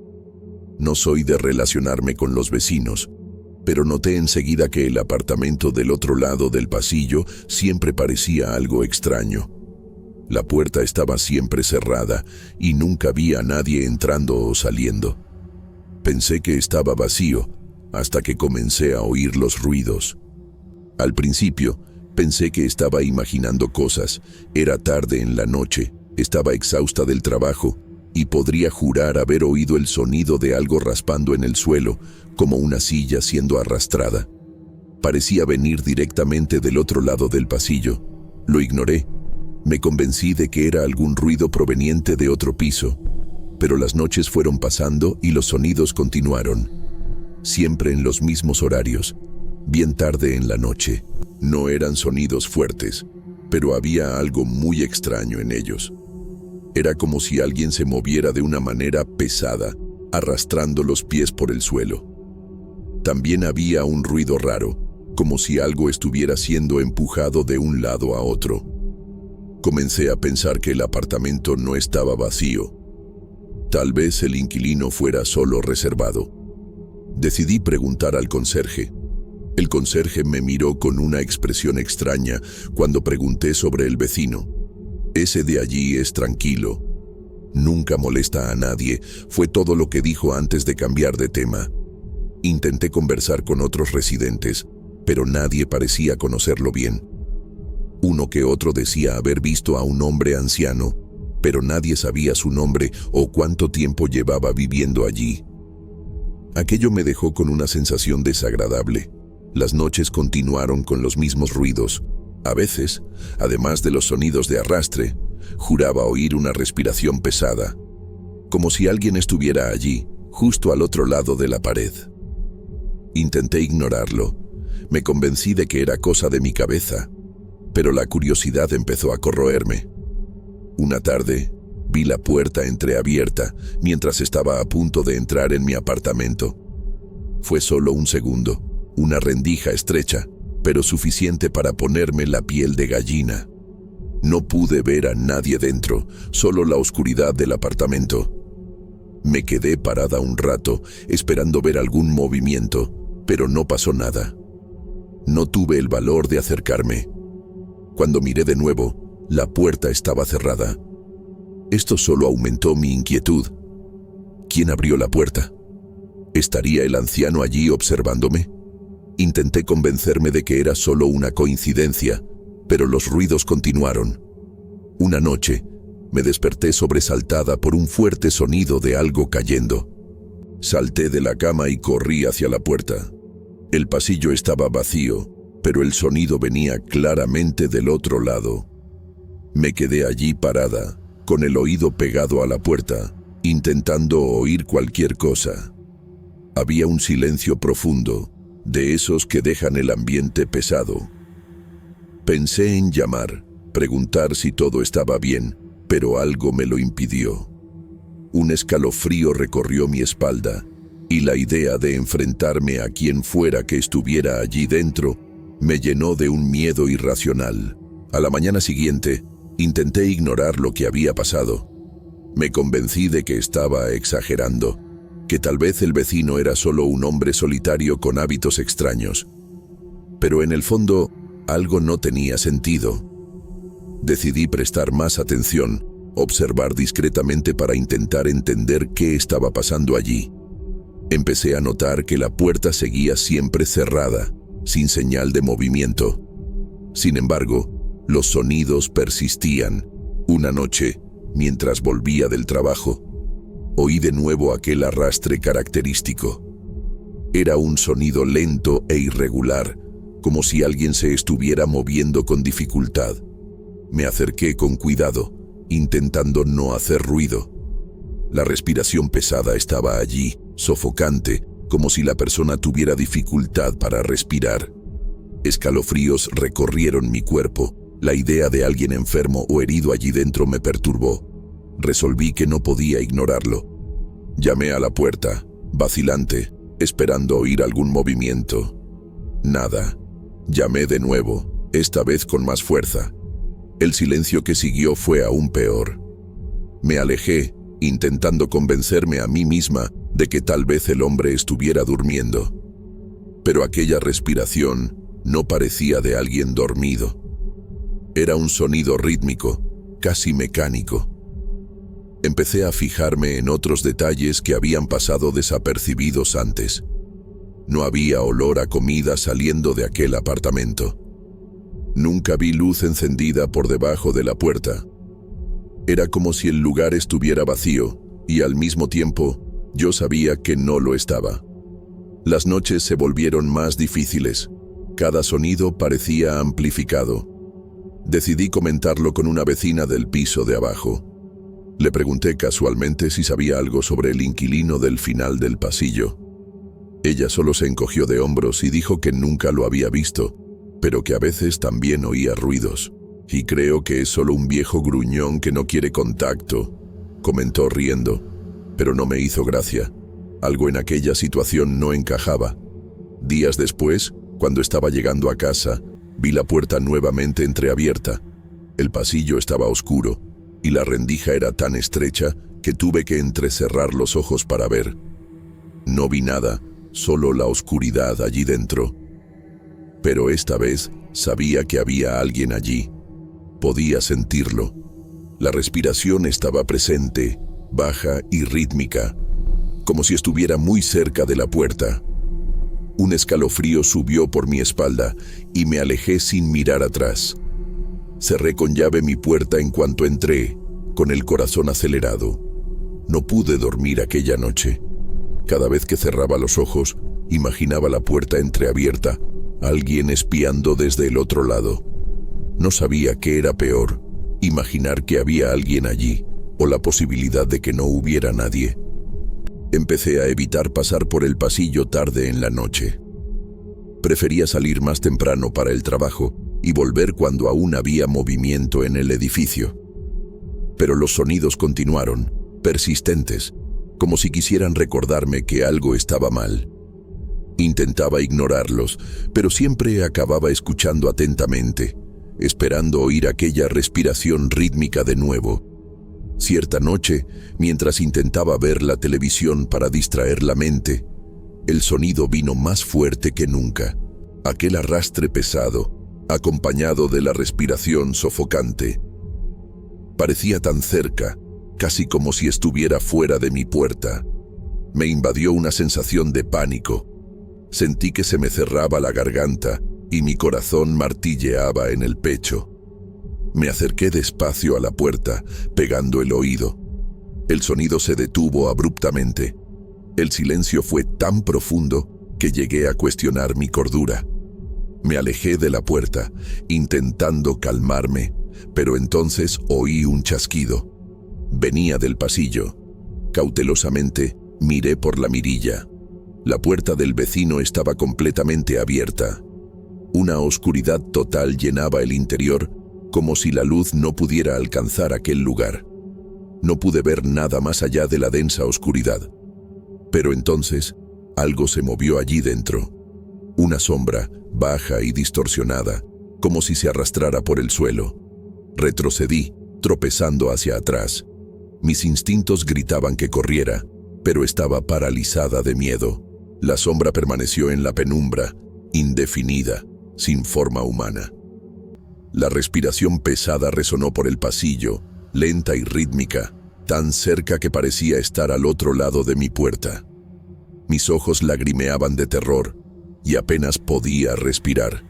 No soy de relacionarme con los vecinos, pero noté enseguida que el apartamento del otro lado del pasillo siempre parecía algo extraño. La puerta estaba siempre cerrada y nunca vi a nadie entrando o saliendo. Pensé que estaba vacío hasta que comencé a oír los ruidos. Al principio, pensé que estaba imaginando cosas. Era tarde en la noche, estaba exhausta del trabajo y podría jurar haber oído el sonido de algo raspando en el suelo, como una silla siendo arrastrada. Parecía venir directamente del otro lado del pasillo. Lo ignoré. Me convencí de que era algún ruido proveniente de otro piso, pero las noches fueron pasando y los sonidos continuaron. Siempre en los mismos horarios, bien tarde en la noche. No eran sonidos fuertes, pero había algo muy extraño en ellos. Era como si alguien se moviera de una manera pesada, arrastrando los pies por el suelo. También había un ruido raro, como si algo estuviera siendo empujado de un lado a otro. Comencé a pensar que el apartamento no estaba vacío. Tal vez el inquilino fuera solo reservado. Decidí preguntar al conserje. El conserje me miró con una expresión extraña cuando pregunté sobre el vecino. Ese de allí es tranquilo. Nunca molesta a nadie, fue todo lo que dijo antes de cambiar de tema. Intenté conversar con otros residentes, pero nadie parecía conocerlo bien. Uno que otro decía haber visto a un hombre anciano, pero nadie sabía su nombre o cuánto tiempo llevaba viviendo allí. Aquello me dejó con una sensación desagradable. Las noches continuaron con los mismos ruidos. A veces, además de los sonidos de arrastre, juraba oír una respiración pesada, como si alguien estuviera allí, justo al otro lado de la pared. Intenté ignorarlo. Me convencí de que era cosa de mi cabeza, pero la curiosidad empezó a corroerme. Una tarde, vi la puerta entreabierta mientras estaba a punto de entrar en mi apartamento. Fue solo un segundo, una rendija estrecha, pero suficiente para ponerme la piel de gallina. No pude ver a nadie dentro, solo la oscuridad del apartamento. Me quedé parada un rato, esperando ver algún movimiento, pero no pasó nada. No tuve el valor de acercarme. Cuando miré de nuevo, la puerta estaba cerrada. Esto solo aumentó mi inquietud. ¿Quién abrió la puerta? ¿Estaría el anciano allí observándome? Intenté convencerme de que era solo una coincidencia, pero los ruidos continuaron. Una noche, me desperté sobresaltada por un fuerte sonido de algo cayendo. Salté de la cama y corrí hacia la puerta. El pasillo estaba vacío, pero el sonido venía claramente del otro lado. Me quedé allí parada, con el oído pegado a la puerta, intentando oír cualquier cosa. Había un silencio profundo, de esos que dejan el ambiente pesado. Pensé en llamar, preguntar si todo estaba bien, pero algo me lo impidió. Un escalofrío recorrió mi espalda, y la idea de enfrentarme a quien fuera que estuviera allí dentro Me llenó de un miedo irracional. A la mañana siguiente, intenté ignorar lo que había pasado. Me convencí de que estaba exagerando, que tal vez el vecino era solo un hombre solitario con hábitos extraños. Pero en el fondo, algo no tenía sentido. Decidí prestar más atención, observar discretamente para intentar entender qué estaba pasando allí. Empecé a notar que la puerta seguía siempre cerrada, sin señal de movimiento. Sin embargo, los sonidos persistían. Una noche, mientras volvía del trabajo, oí de nuevo aquel arrastre característico. Era un sonido lento e irregular, como si alguien se estuviera moviendo con dificultad. Me acerqué con cuidado, intentando no hacer ruido. La respiración pesada estaba allí, sofocante, como si la persona tuviera dificultad para respirar. Escalofríos recorrieron mi cuerpo. La idea de alguien enfermo o herido allí dentro me perturbó. Resolví que no podía ignorarlo. Llamé a la puerta, vacilante, esperando oír algún movimiento. Nada. Llamé de nuevo, esta vez con más fuerza. El silencio que siguió fue aún peor. Me alejé, intentando convencerme a mí misma de que tal vez el hombre estuviera durmiendo. Pero aquella respiración no parecía de alguien dormido. Era un sonido rítmico, casi mecánico. Empecé a fijarme en otros detalles que habían pasado desapercibidos antes. No había olor a comida saliendo de aquel apartamento. Nunca vi luz encendida por debajo de la puerta. Era como si el lugar estuviera vacío, y al mismo tiempo, yo sabía que no lo estaba. Las noches se volvieron más difíciles. Cada sonido parecía amplificado. Decidí comentarlo con una vecina del piso de abajo. Le pregunté casualmente si sabía algo sobre el inquilino del final del pasillo. Ella solo se encogió de hombros y dijo que nunca lo había visto, pero que a veces también oía ruidos. Y creo que es solo un viejo gruñón que no quiere contacto, comentó riendo, pero no me hizo gracia. Algo en aquella situación no encajaba. Días después, cuando estaba llegando a casa, vi la puerta nuevamente entreabierta. El pasillo estaba oscuro y la rendija era tan estrecha que tuve que entrecerrar los ojos para ver. No vi nada, solo la oscuridad allí dentro. Pero esta vez sabía que había alguien allí. Podía sentirlo. La respiración estaba presente, baja y rítmica, como si estuviera muy cerca de la puerta. Un escalofrío subió por mi espalda y me alejé sin mirar atrás. Cerré con llave mi puerta en cuanto entré, con el corazón acelerado. No pude dormir aquella noche. Cada vez que cerraba los ojos, imaginaba la puerta entreabierta, alguien espiando desde el otro lado. No sabía qué era peor, imaginar que había alguien allí, o la posibilidad de que no hubiera nadie. Empecé a evitar pasar por el pasillo tarde en la noche. Prefería salir más temprano para el trabajo y volver cuando aún había movimiento en el edificio. Pero los sonidos continuaron, persistentes, como si quisieran recordarme que algo estaba mal. Intentaba ignorarlos, pero siempre acababa escuchando atentamente, esperando oír aquella respiración rítmica de nuevo. Cierta noche, mientras intentaba ver la televisión para distraer la mente, el sonido vino más fuerte que nunca. Aquel arrastre pesado, acompañado de la respiración sofocante. Parecía tan cerca, casi como si estuviera fuera de mi puerta. Me invadió una sensación de pánico. Sentí que se me cerraba la garganta y mi corazón martilleaba en el pecho. Me acerqué despacio a la puerta, pegando el oído. El sonido se detuvo abruptamente. El silencio fue tan profundo que llegué a cuestionar mi cordura. Me alejé de la puerta, intentando calmarme, pero entonces oí un chasquido. Venía del pasillo. Cautelosamente, miré por la mirilla. La puerta del vecino estaba completamente abierta. Una oscuridad total llenaba el interior, como si la luz no pudiera alcanzar aquel lugar. No pude ver nada más allá de la densa oscuridad. Pero entonces, algo se movió allí dentro. Una sombra, baja y distorsionada, como si se arrastrara por el suelo. Retrocedí, tropezando hacia atrás. Mis instintos gritaban que corriera, pero estaba paralizada de miedo. La sombra permaneció en la penumbra, indefinida, sin forma humana. La respiración pesada resonó por el pasillo, lenta y rítmica, tan cerca que parecía estar al otro lado de mi puerta. Mis ojos lagrimeaban de terror y apenas podía respirar.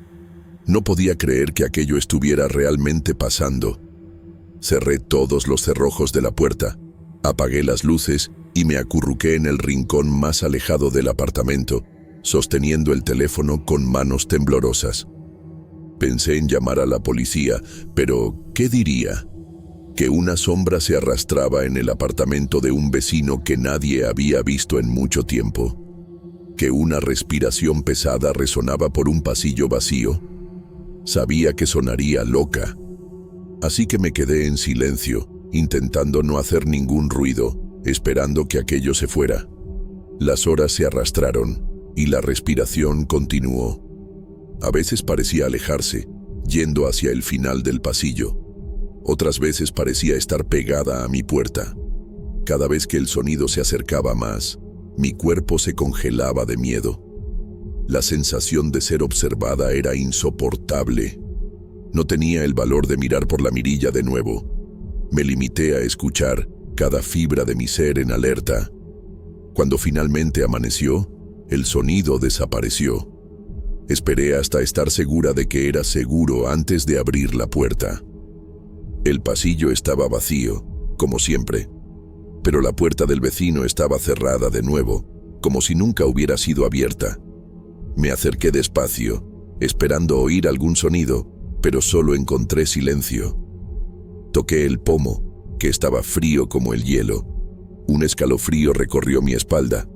No podía creer que aquello estuviera realmente pasando. Cerré todos los cerrojos de la puerta, apagué las luces y me acurruqué en el rincón más alejado del apartamento, sosteniendo el teléfono con manos temblorosas. Pensé en llamar a la policía, pero ¿qué diría? Que una sombra se arrastraba en el apartamento de un vecino que nadie había visto en mucho tiempo. Que una respiración pesada resonaba por un pasillo vacío. Sabía que sonaría loca. Así que me quedé en silencio, intentando no hacer ningún ruido, esperando que aquello se fuera. Las horas se arrastraron y la respiración continuó. A veces parecía alejarse, yendo hacia el final del pasillo. Otras veces parecía estar pegada a mi puerta. Cada vez que el sonido se acercaba más, mi cuerpo se congelaba de miedo. La sensación de ser observada era insoportable. No tenía el valor de mirar por la mirilla de nuevo. Me limité a escuchar, cada fibra de mi ser en alerta. Cuando finalmente amaneció, el sonido desapareció. Esperé hasta estar segura de que era seguro antes de abrir la puerta. El pasillo estaba vacío, como siempre, pero la puerta del vecino estaba cerrada de nuevo, como si nunca hubiera sido abierta. Me acerqué despacio, esperando oír algún sonido, pero solo encontré silencio. Toqué el pomo, que estaba frío como el hielo. Un escalofrío recorrió mi espalda.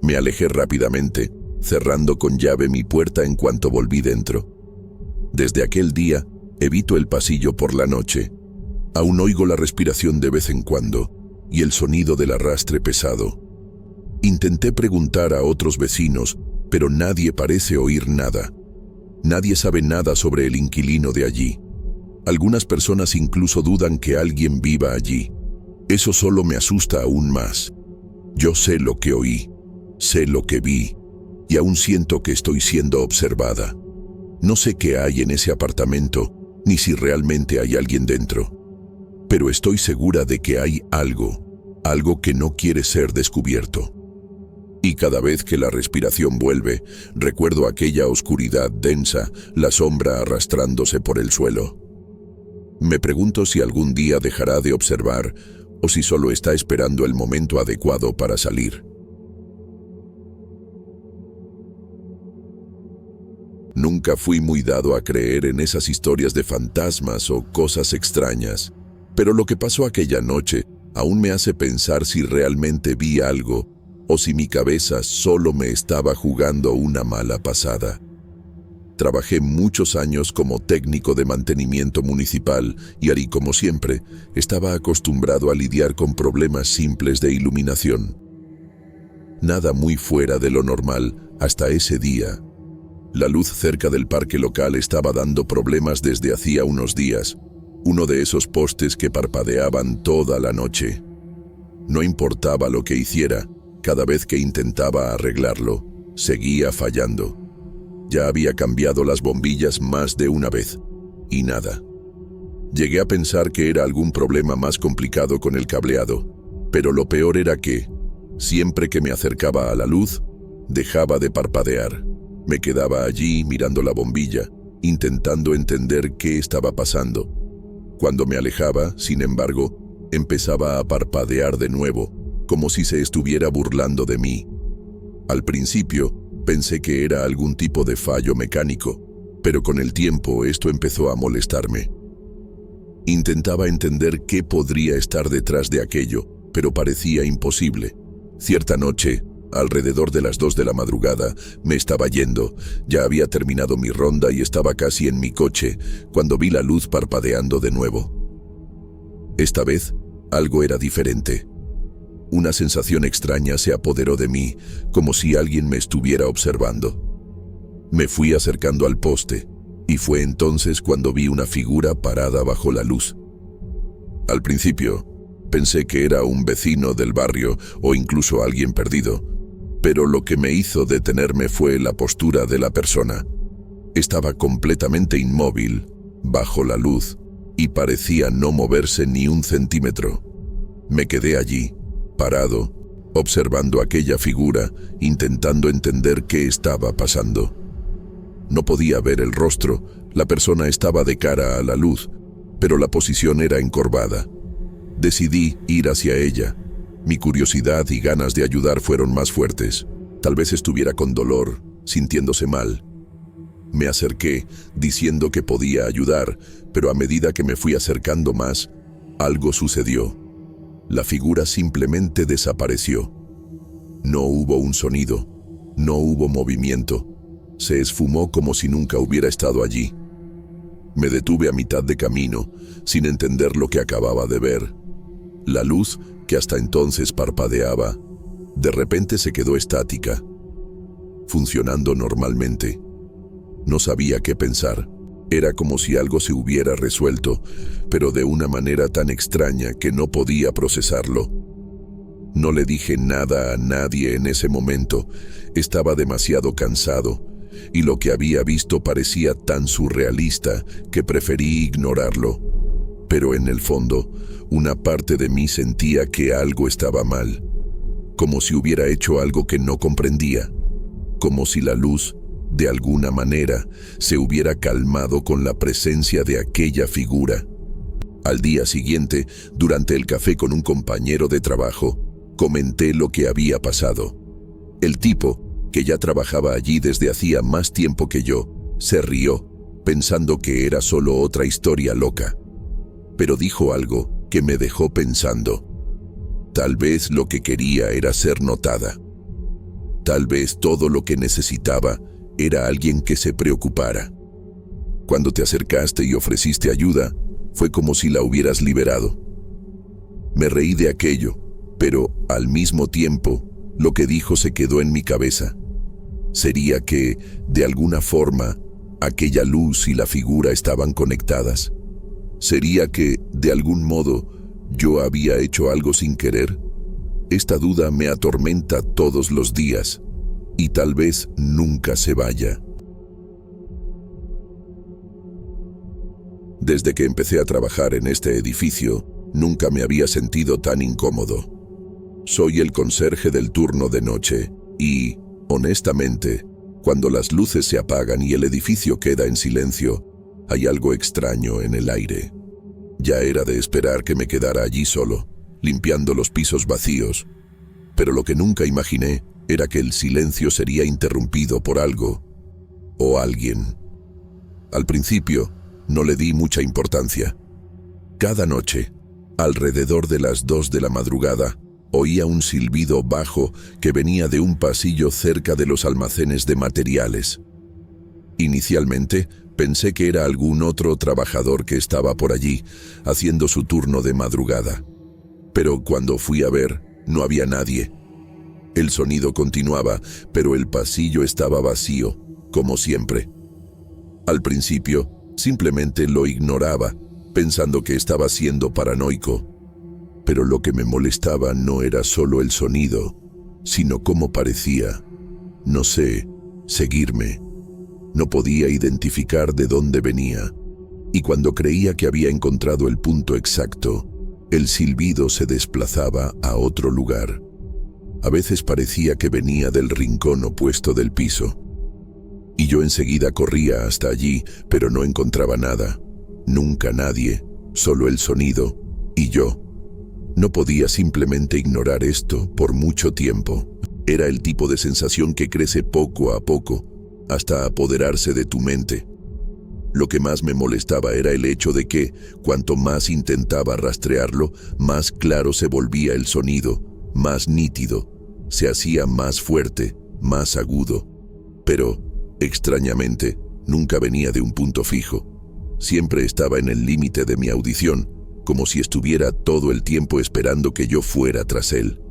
Me alejé rápidamente, cerrando con llave mi puerta en cuanto volví dentro. Desde aquel día, evito el pasillo por la noche. Aún oigo la respiración de vez en cuando y el sonido del arrastre pesado. Intenté preguntar a otros vecinos, pero nadie parece oír nada. Nadie sabe nada sobre el inquilino de allí. Algunas personas incluso dudan que alguien viva allí. Eso solo me asusta aún más. Yo sé lo que oí, sé lo que vi, y aún siento que estoy siendo observada. No sé qué hay en ese apartamento, ni si realmente hay alguien dentro. Pero estoy segura de que hay algo que no quiere ser descubierto. Y cada vez que la respiración vuelve, recuerdo aquella oscuridad densa, la sombra arrastrándose por el suelo. Me pregunto si algún día dejará de observar o si solo está esperando el momento adecuado para salir. Nunca fui muy dado a creer en esas historias de fantasmas o cosas extrañas, pero lo que pasó aquella noche aún me hace pensar si realmente vi algo o si mi cabeza solo me estaba jugando una mala pasada. Trabajé muchos años como técnico de mantenimiento municipal y ahí, como siempre, estaba acostumbrado a lidiar con problemas simples de iluminación. Nada muy fuera de lo normal hasta ese día. La luz cerca del parque local estaba dando problemas desde hacía unos días, uno de esos postes que parpadeaban toda la noche. No importaba lo que hiciera, cada vez que intentaba arreglarlo, seguía fallando. Ya había cambiado las bombillas más de una vez, y nada. Llegué a pensar que era algún problema más complicado con el cableado, pero lo peor era que, siempre que me acercaba a la luz, dejaba de parpadear. Me quedaba allí mirando la bombilla, intentando entender qué estaba pasando. Cuando me alejaba, sin embargo, empezaba a parpadear de nuevo, como si se estuviera burlando de mí. Al principio, pensé que era algún tipo de fallo mecánico, pero con el tiempo esto empezó a molestarme. Intentaba entender qué podría estar detrás de aquello, pero parecía imposible. Cierta noche, alrededor de las 2 de la madrugada, me estaba yendo. Ya había terminado mi ronda y estaba casi en mi coche, cuando vi la luz parpadeando de nuevo. Esta vez, algo era diferente. Una sensación extraña se apoderó de mí, como si alguien me estuviera observando. Me fui acercando al poste, y fue entonces cuando vi una figura parada bajo la luz. Al principio, pensé que era un vecino del barrio o incluso alguien perdido, pero lo que me hizo detenerme fue la postura de la persona. Estaba completamente inmóvil, bajo la luz, y parecía no moverse ni un centímetro. Me quedé allí, parado, observando aquella figura, intentando entender qué estaba pasando. No podía ver el rostro, la persona estaba de cara a la luz, pero la posición era encorvada. Decidí ir hacia ella. Mi curiosidad y ganas de ayudar fueron más fuertes. Tal vez estuviera con dolor, sintiéndose mal. Me acerqué, diciendo que podía ayudar, pero a medida que me fui acercando más, algo sucedió. La figura simplemente desapareció. No hubo un sonido, no hubo movimiento. Se esfumó como si nunca hubiera estado allí. Me detuve a mitad de camino, sin entender lo que acababa de ver. La luz, que hasta entonces parpadeaba, de repente se quedó estática, funcionando normalmente. No sabía qué pensar. Era como si algo se hubiera resuelto, pero de una manera tan extraña que no podía procesarlo. No le dije nada a nadie en ese momento. Estaba demasiado cansado, y lo que había visto parecía tan surrealista que preferí ignorarlo. Pero en el fondo, una parte de mí sentía que algo estaba mal, como si hubiera hecho algo que no comprendía, como si la luz, de alguna manera, se hubiera calmado con la presencia de aquella figura. Al día siguiente, durante el café con un compañero de trabajo, comenté lo que había pasado. El tipo, que ya trabajaba allí desde hacía más tiempo que yo, se rió, pensando que era solo otra historia loca. Pero dijo algo que me dejó pensando. Tal vez lo que quería era ser notada. Tal vez todo lo que necesitaba era alguien que se preocupara. Cuando te acercaste y ofreciste ayuda, fue como si la hubieras liberado. Me reí de aquello, pero al mismo tiempo, lo que dijo se quedó en mi cabeza. ¿Sería que, de alguna forma, aquella luz y la figura estaban conectadas? ¿Sería que, de algún modo, yo había hecho algo sin querer? Esta duda me atormenta todos los días, y tal vez nunca se vaya. Desde que empecé a trabajar en este edificio, nunca me había sentido tan incómodo. Soy el conserje del turno de noche y, honestamente, cuando las luces se apagan y el edificio queda en silencio, hay algo extraño en el aire. Ya era de esperar que me quedara allí solo, limpiando los pisos vacíos, pero lo que nunca imaginé era que el silencio sería interrumpido por algo o alguien. Al principio, no le di mucha importancia. Cada noche, alrededor de las 2 de la madrugada, oía un silbido bajo que venía de un pasillo cerca de los almacenes de materiales. Inicialmente, pensé que era algún otro trabajador que estaba por allí, haciendo su turno de madrugada. Pero cuando fui a ver, no había nadie. El sonido continuaba, pero el pasillo estaba vacío, como siempre. Al principio, simplemente lo ignoraba, pensando que estaba siendo paranoico. Pero lo que me molestaba no era solo el sonido, sino cómo parecía, no sé, seguirme. No podía identificar de dónde venía, y cuando creía que había encontrado el punto exacto, el silbido se desplazaba a otro lugar. A veces parecía que venía del rincón opuesto del piso. Y yo enseguida corría hasta allí, pero no encontraba nada. Nunca nadie, solo el sonido, y yo. No podía simplemente ignorar esto por mucho tiempo. Era el tipo de sensación que crece poco a poco, hasta apoderarse de tu mente. Lo que más me molestaba era el hecho de que, cuanto más intentaba rastrearlo, más claro se volvía el sonido, más nítido, se hacía más fuerte, más agudo. Pero, extrañamente, nunca venía de un punto fijo. Siempre estaba en el límite de mi audición, como si estuviera todo el tiempo esperando que yo fuera tras él.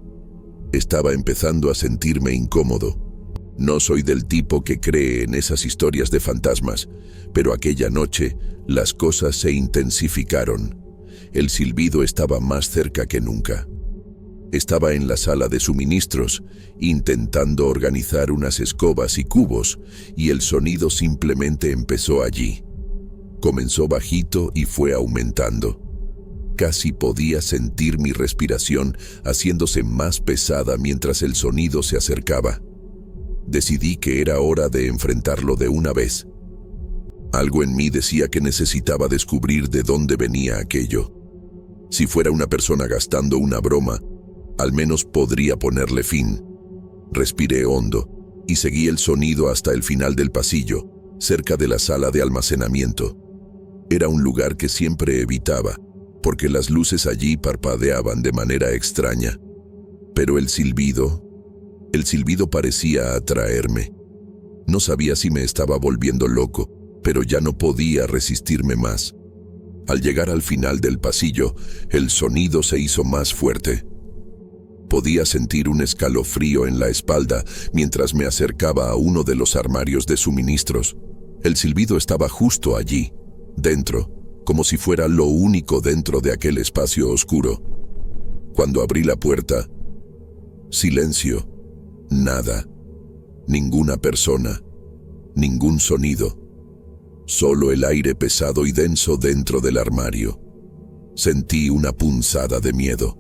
Estaba empezando a sentirme incómodo. No soy del tipo que cree en esas historias de fantasmas, pero aquella noche las cosas se intensificaron. El silbido estaba más cerca que nunca. Estaba en la sala de suministros, intentando organizar unas escobas y cubos, y el sonido simplemente empezó allí. Comenzó bajito y fue aumentando. Casi podía sentir mi respiración haciéndose más pesada mientras el sonido se acercaba. Decidí que era hora de enfrentarlo de una vez. Algo en mí decía que necesitaba descubrir de dónde venía aquello. Si fuera una persona gastando una broma, al menos podría ponerle fin. Respiré hondo y seguí el sonido hasta el final del pasillo, cerca de la sala de almacenamiento. Era un lugar que siempre evitaba, porque las luces allí parpadeaban de manera extraña. Pero el silbido parecía atraerme. No sabía si me estaba volviendo loco, pero ya no podía resistirme más. Al llegar al final del pasillo, el sonido se hizo más fuerte. Podía sentir un escalofrío en la espalda mientras me acercaba a uno de los armarios de suministros. El silbido estaba justo allí, dentro, como si fuera lo único dentro de aquel espacio oscuro. Cuando abrí la puerta, silencio, nada, ninguna persona, ningún sonido, solo el aire pesado y denso dentro del armario. Sentí una punzada de miedo.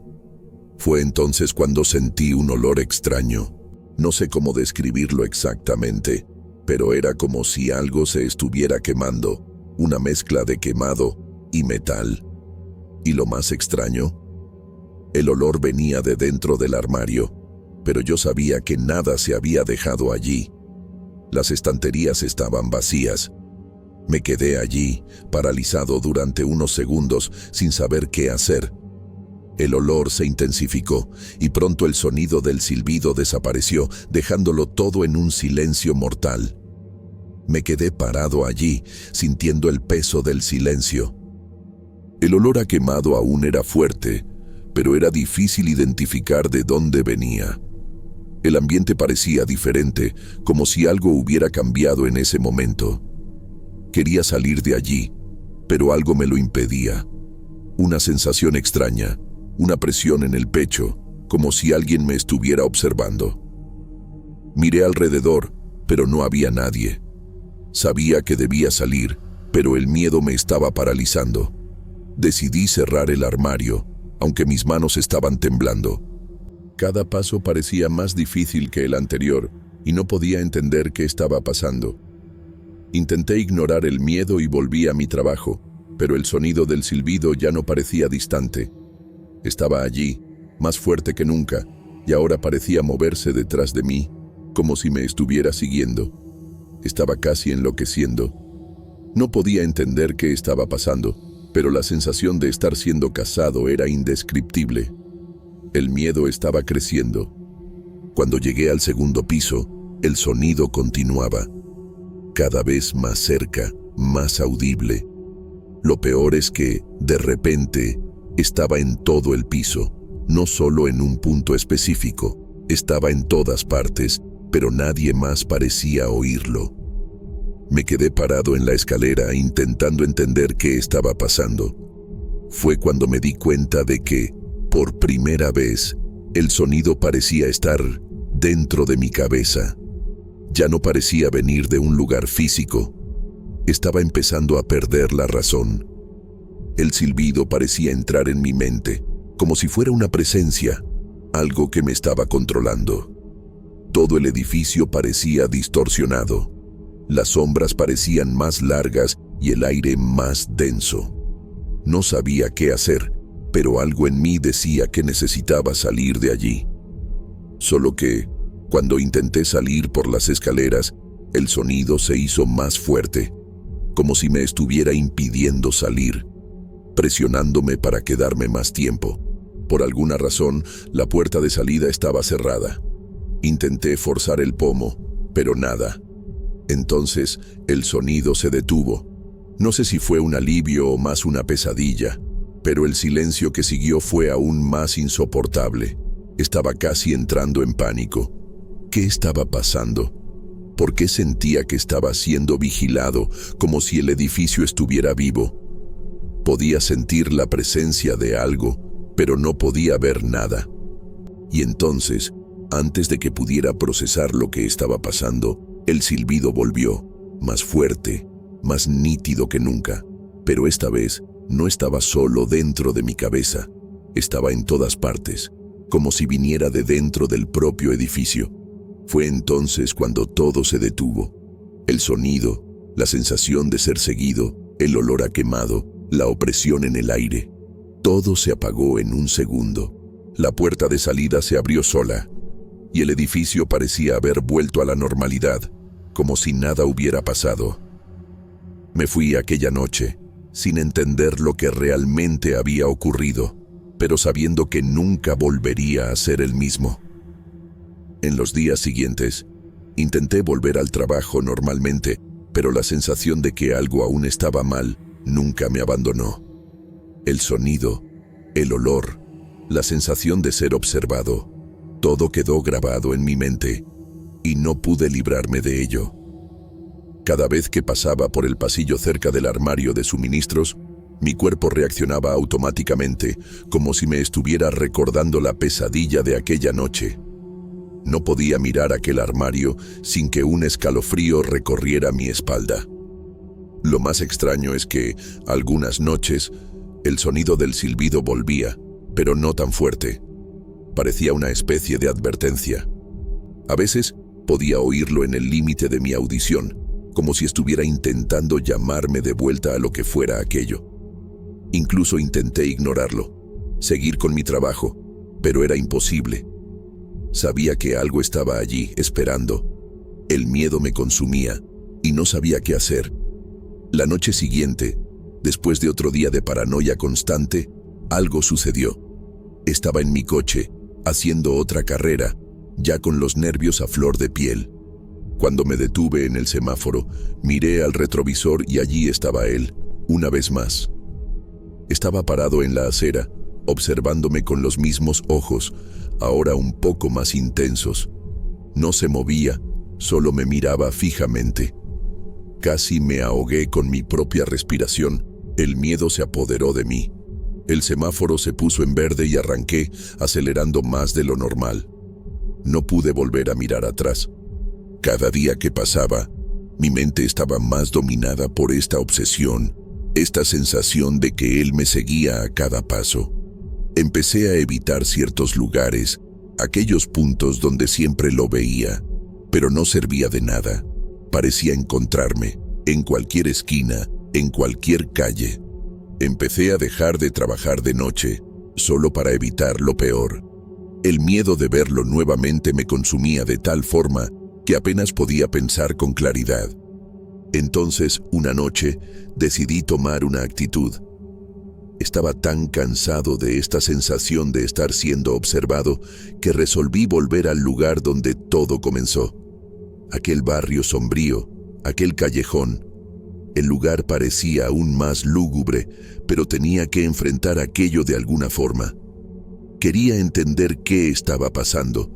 Fue entonces cuando sentí un olor extraño. No sé cómo describirlo exactamente, pero era como si algo se estuviera quemando, una mezcla de quemado y metal. Y lo más extraño, el olor venía de dentro del armario, pero yo sabía que nada se había dejado allí. Las estanterías estaban vacías. Me quedé allí, paralizado durante unos segundos, sin saber qué hacer. El olor se intensificó y pronto el sonido del silbido desapareció, dejándolo todo en un silencio mortal. Me quedé parado allí, sintiendo el peso del silencio. El olor a quemado aún era fuerte, pero era difícil identificar de dónde venía. El ambiente parecía diferente, como si algo hubiera cambiado en ese momento. Quería salir de allí, pero algo me lo impedía. Una sensación extraña, una presión en el pecho, como si alguien me estuviera observando. Miré alrededor, pero no había nadie. Sabía que debía salir, pero el miedo me estaba paralizando. Decidí cerrar el armario, aunque mis manos estaban temblando. Cada paso parecía más difícil que el anterior, y no podía entender qué estaba pasando. Intenté ignorar el miedo y volví a mi trabajo, pero el sonido del silbido ya no parecía distante. Estaba allí, más fuerte que nunca, y ahora parecía moverse detrás de mí, como si me estuviera siguiendo. Estaba casi enloqueciendo. No podía entender qué estaba pasando, pero la sensación de estar siendo cazado era indescriptible. El miedo estaba creciendo. Cuando llegué al segundo piso, el sonido continuaba. Cada vez más cerca, más audible. Lo peor es que, de repente, estaba en todo el piso, no solo en un punto específico. Estaba en todas partes, pero nadie más parecía oírlo. Me quedé parado en la escalera intentando entender qué estaba pasando. Fue cuando me di cuenta de que, por primera vez, el sonido parecía estar dentro de mi cabeza. Ya no parecía venir de un lugar físico. Estaba empezando a perder la razón. El silbido parecía entrar en mi mente, como si fuera una presencia, algo que me estaba controlando. Todo el edificio parecía distorsionado. Las sombras parecían más largas y el aire más denso. No sabía qué hacer, pero algo en mí decía que necesitaba salir de allí. Solo que, cuando intenté salir por las escaleras, el sonido se hizo más fuerte, como si me estuviera impidiendo salir, presionándome para quedarme más tiempo. Por alguna razón, la puerta de salida estaba cerrada. Intenté forzar el pomo, pero nada. Entonces, el sonido se detuvo. No sé si fue un alivio o más una pesadilla, pero el silencio que siguió fue aún más insoportable. Estaba casi entrando en pánico. ¿Qué estaba pasando? ¿Por qué sentía que estaba siendo vigilado, como si el edificio estuviera vivo? Podía sentir la presencia de algo, pero no podía ver nada. Y entonces, antes de que pudiera procesar lo que estaba pasando, el silbido volvió, más fuerte, más nítido que nunca. Pero esta vez no estaba solo dentro de mi cabeza, estaba en todas partes, como si viniera de dentro del propio edificio. Fue entonces cuando todo se detuvo. El sonido, la sensación de ser seguido, el olor a quemado, la opresión en el aire. Todo se apagó en un segundo. La puerta de salida se abrió sola, y el edificio parecía haber vuelto a la normalidad, como si nada hubiera pasado. Me fui aquella noche, sin entender lo que realmente había ocurrido, pero sabiendo que nunca volvería a ser el mismo. En los días siguientes, intenté volver al trabajo normalmente, pero la sensación de que algo aún estaba mal nunca me abandonó. El sonido, el olor, la sensación de ser observado, todo quedó grabado en mi mente, y no pude librarme de ello. Cada vez que pasaba por el pasillo cerca del armario de suministros, mi cuerpo reaccionaba automáticamente, como si me estuviera recordando la pesadilla de aquella noche. No podía mirar aquel armario sin que un escalofrío recorriera mi espalda. Lo más extraño es que, algunas noches, el sonido del silbido volvía, pero no tan fuerte. Parecía una especie de advertencia. A veces podía oírlo en el límite de mi audición, como si estuviera intentando llamarme de vuelta a lo que fuera aquello. Incluso intenté ignorarlo, seguir con mi trabajo, pero era imposible. Sabía que algo estaba allí, esperando. El miedo me consumía, y no sabía qué hacer. La noche siguiente, después de otro día de paranoia constante, algo sucedió. Estaba en mi coche, haciendo otra carrera, ya con los nervios a flor de piel. Cuando me detuve en el semáforo, miré al retrovisor y allí estaba él, una vez más. Estaba parado en la acera, observándome con los mismos ojos, ahora un poco más intensos. No se movía, solo me miraba fijamente. Casi me ahogué con mi propia respiración, el miedo se apoderó de mí. El semáforo se puso en verde y arranqué, acelerando más de lo normal. No pude volver a mirar atrás. Cada día que pasaba, mi mente estaba más dominada por esta obsesión, esta sensación de que él me seguía a cada paso. Empecé a evitar ciertos lugares, aquellos puntos donde siempre lo veía, pero no servía de nada. Parecía encontrarme, en cualquier esquina, en cualquier calle. Empecé a dejar de trabajar de noche, solo para evitar lo peor. El miedo de verlo nuevamente me consumía de tal forma que apenas podía pensar con claridad. Entonces, una noche, decidí tomar una actitud. Estaba tan cansado de esta sensación de estar siendo observado que resolví volver al lugar donde todo comenzó. Aquel barrio sombrío, aquel callejón. El lugar parecía aún más lúgubre, pero tenía que enfrentar aquello de alguna forma. Quería entender qué estaba pasando.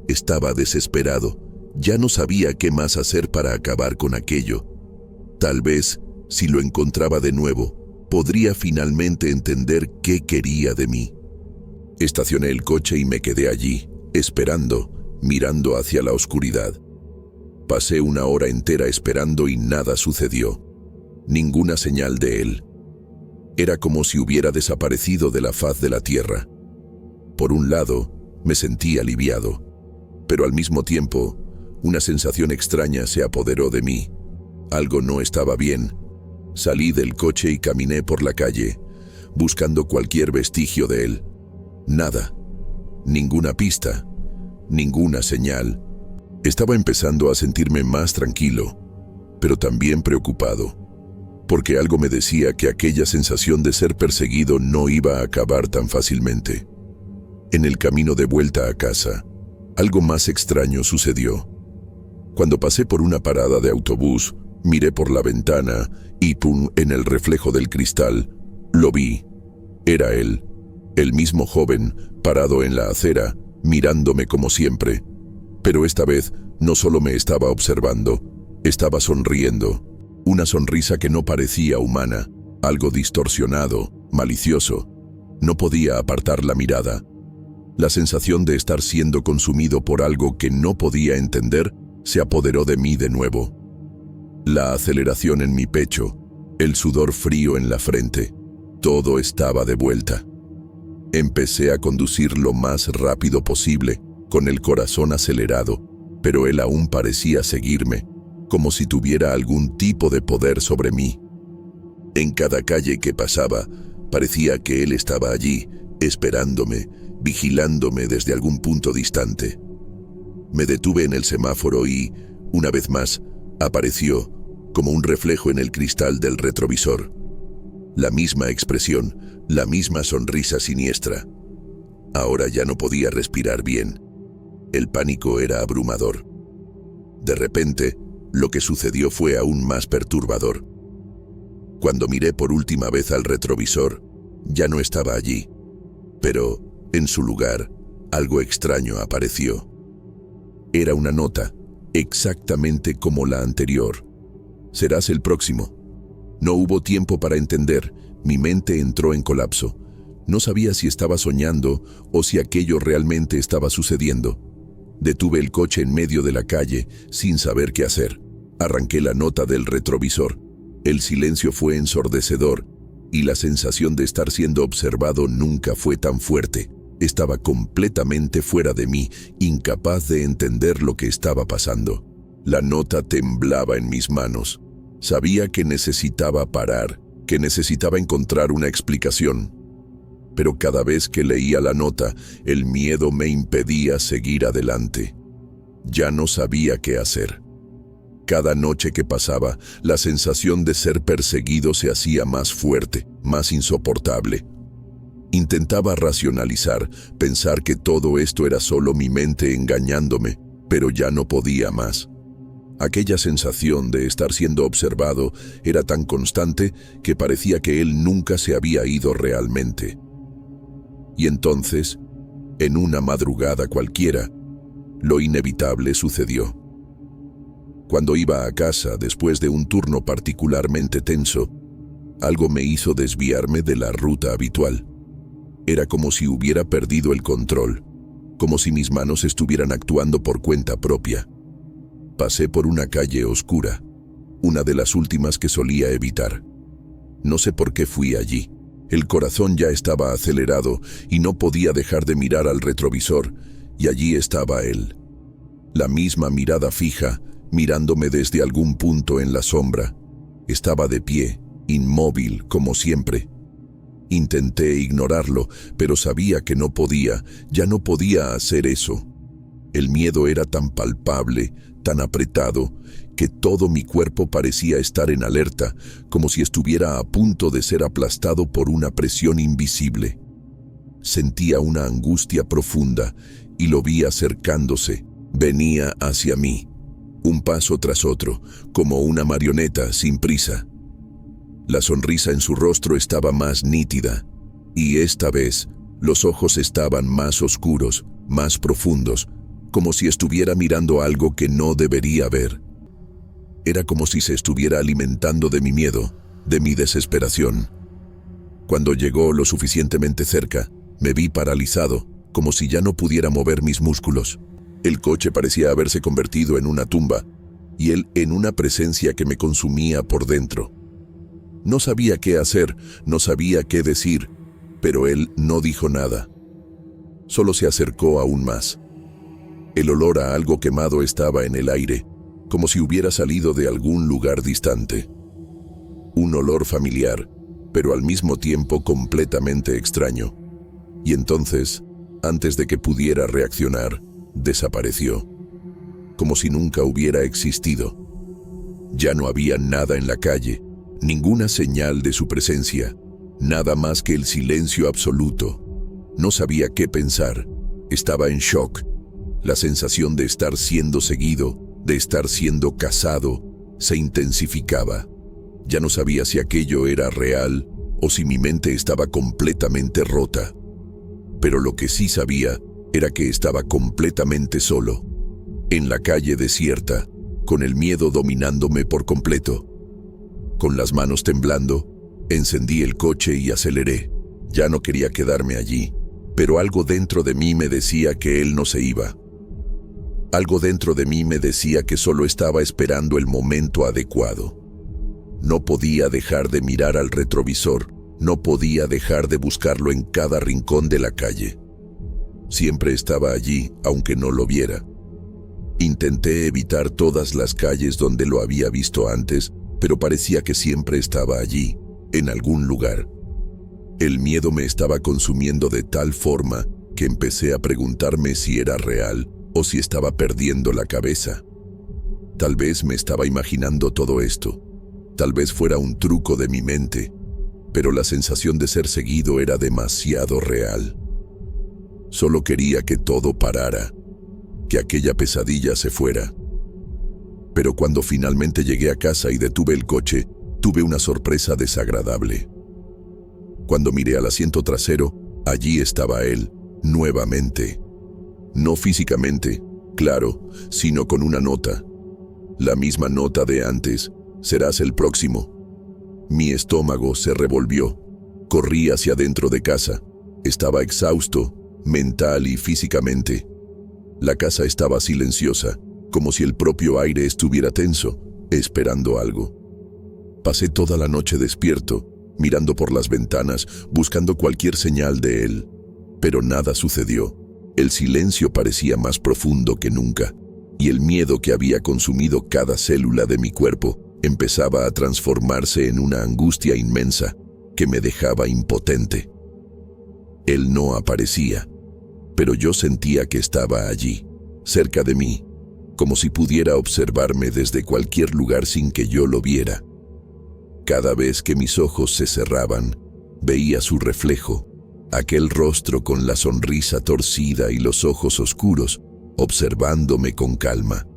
Estaba desesperado. Ya no sabía qué más hacer para acabar con aquello. Tal vez, si lo encontraba de nuevo, podría finalmente entender qué quería de mí. Estacioné el coche y me quedé allí, esperando, mirando hacia la oscuridad. Pasé una hora entera esperando y nada sucedió. Ninguna señal de él. Era como si hubiera desaparecido de la faz de la tierra. Por un lado, me sentí aliviado, pero al mismo tiempo, una sensación extraña se apoderó de mí. Algo no estaba bien. Salí del coche y caminé por la calle, buscando cualquier vestigio de él. Nada. Ninguna pista. Ninguna señal. Estaba empezando a sentirme más tranquilo, pero también preocupado, porque algo me decía que aquella sensación de ser perseguido no iba a acabar tan fácilmente. En el camino de vuelta a casa, algo más extraño sucedió. Cuando pasé por una parada de autobús, miré por la ventana y ¡pum!, en el reflejo del cristal, lo vi. Era él, el mismo joven, parado en la acera, mirándome como siempre. Pero esta vez No solo me estaba observando, estaba sonriendo. Una sonrisa que no parecía humana, algo distorsionado, malicioso. No podía apartar la mirada. La sensación de estar siendo consumido por algo que no podía entender se apoderó de mí de nuevo. La aceleración en mi pecho, el sudor frío en la frente, todo estaba de vuelta. Empecé a conducir lo más rápido posible, con el corazón acelerado, pero él aún parecía seguirme, como si tuviera algún tipo de poder sobre mí. En cada calle que pasaba, parecía que él estaba allí, esperándome, vigilándome desde algún punto distante. Me detuve en el semáforo y, una vez más, apareció, como un reflejo en el cristal del retrovisor. La misma expresión, la misma sonrisa siniestra. Ahora ya no podía respirar bien. El pánico era abrumador. De repente, lo que sucedió fue aún más perturbador. Cuando miré por última vez al retrovisor, ya no estaba allí, pero, en su lugar, algo extraño apareció. Era una nota, exactamente como la anterior. Serás el próximo. No hubo tiempo para entender, mi mente entró en colapso. No sabía si estaba soñando o si aquello realmente estaba sucediendo. Detuve el coche en medio de la calle, sin saber qué hacer. Arranqué la nota del retrovisor. El silencio fue ensordecedor, y la sensación de estar siendo observado nunca fue tan fuerte. Estaba completamente fuera de mí, incapaz de entender lo que estaba pasando. La nota temblaba en mis manos. Sabía que necesitaba parar, que necesitaba encontrar una explicación. Pero cada vez que leía la nota, el miedo me impedía seguir adelante. Ya no sabía qué hacer. Cada noche que pasaba, la sensación de ser perseguido se hacía más fuerte, más insoportable. Intentaba racionalizar, pensar que todo esto era solo mi mente engañándome, pero ya no podía más. Aquella sensación de estar siendo observado era tan constante que parecía que él nunca se había ido realmente. Y entonces, en una madrugada cualquiera, lo inevitable sucedió. Cuando iba a casa después de un turno particularmente tenso, algo me hizo desviarme de la ruta habitual. Era como si hubiera perdido el control, como si mis manos estuvieran actuando por cuenta propia. Pasé por una calle oscura, una de las últimas que solía evitar. No sé por qué fui allí. El corazón ya estaba acelerado y no podía dejar de mirar al retrovisor, y allí estaba él. La misma mirada fija, mirándome desde algún punto en la sombra. Estaba de pie, inmóvil, como siempre. Intenté ignorarlo, pero sabía que no podía, ya no podía hacer eso. El miedo era tan palpable, tan apretado, que todo mi cuerpo parecía estar en alerta, como si estuviera a punto de ser aplastado por una presión invisible. Sentía una angustia profunda y lo vi acercándose. Venía hacia mí, un paso tras otro, como una marioneta sin prisa. La sonrisa en su rostro estaba más nítida, y esta vez los ojos estaban más oscuros, más profundos, como si estuviera mirando algo que no debería ver. Era como si se estuviera alimentando de mi miedo, de mi desesperación. Cuando llegó lo suficientemente cerca, me vi paralizado, como si ya no pudiera mover mis músculos. El coche parecía haberse convertido en una tumba, y él en una presencia que me consumía por dentro. No sabía qué hacer, no sabía qué decir, pero él no dijo nada. Solo se acercó aún más. El olor a algo quemado estaba en el aire, como si hubiera salido de algún lugar distante. Un olor familiar, pero al mismo tiempo completamente extraño. Y entonces, antes de que pudiera reaccionar, desapareció, como si nunca hubiera existido. Ya no había nada en la calle, ninguna señal de su presencia, nada más que el silencio absoluto. No sabía qué pensar, estaba en shock. La sensación de estar siendo seguido, de estar siendo cazado, se intensificaba. Ya no sabía si aquello era real o si mi mente estaba completamente rota. Pero lo que sí sabía era que estaba completamente solo. en la calle desierta, con el miedo dominándome por completo. Con las manos temblando, encendí el coche y aceleré. Ya no quería quedarme allí, pero algo dentro de mí me decía que él no se iba. Algo dentro de mí me decía que solo estaba esperando el momento adecuado. No podía dejar de mirar al retrovisor, no podía dejar de buscarlo en cada rincón de la calle. Siempre estaba allí, aunque no lo viera. Intenté evitar todas las calles donde lo había visto antes, pero parecía que siempre estaba allí, en algún lugar. El miedo me estaba consumiendo de tal forma que empecé a preguntarme si era real o si estaba perdiendo la cabeza. Tal vez me estaba imaginando todo esto. Tal vez fuera un truco de mi mente, pero la sensación de ser seguido era demasiado real. Solo quería que todo parara, que aquella pesadilla se fuera. Pero cuando finalmente llegué a casa y detuve el coche, tuve una sorpresa desagradable. Cuando miré al asiento trasero, allí estaba él, nuevamente. No físicamente, claro, sino con una nota. La misma nota de antes: serás el próximo. Mi estómago se revolvió. Corrí hacia adentro de casa. Estaba exhausto, mental y físicamente. La casa estaba silenciosa, como si el propio aire estuviera tenso, esperando algo. Pasé toda la noche despierto, mirando por las ventanas, buscando cualquier señal de él. Pero nada sucedió. El silencio parecía más profundo que nunca, y el miedo que había consumido cada célula de mi cuerpo empezaba a transformarse en una angustia inmensa que me dejaba impotente. Él no aparecía, pero yo sentía que estaba allí, cerca de mí, como si pudiera observarme desde cualquier lugar sin que yo lo viera. Cada vez que mis ojos se cerraban, veía su reflejo, aquel rostro con la sonrisa torcida y los ojos oscuros, observándome con calma.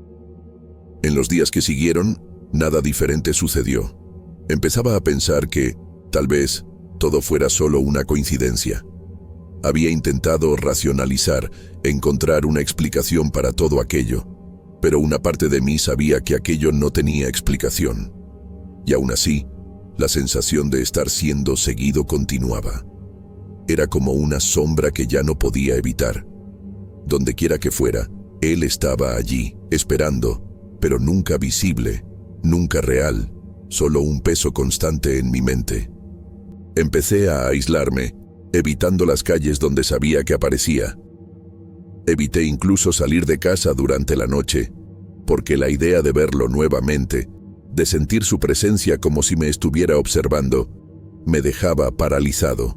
En los días que siguieron, nada diferente sucedió. Empezaba a pensar que, tal vez, todo fuera solo una coincidencia. Había intentado racionalizar, encontrar una explicación para todo aquello, pero una parte de mí sabía que aquello no tenía explicación. Y aún así, la sensación de estar siendo seguido continuaba. Era como una sombra que ya no podía evitar. Dondequiera que fuera, él estaba allí, esperando, pero nunca visible, nunca real, solo un peso constante en mi mente. Empecé a aislarme, evitando las calles donde sabía que aparecía. Evité incluso salir de casa durante la noche, porque la idea de verlo nuevamente, de sentir su presencia como si me estuviera observando, me dejaba paralizado.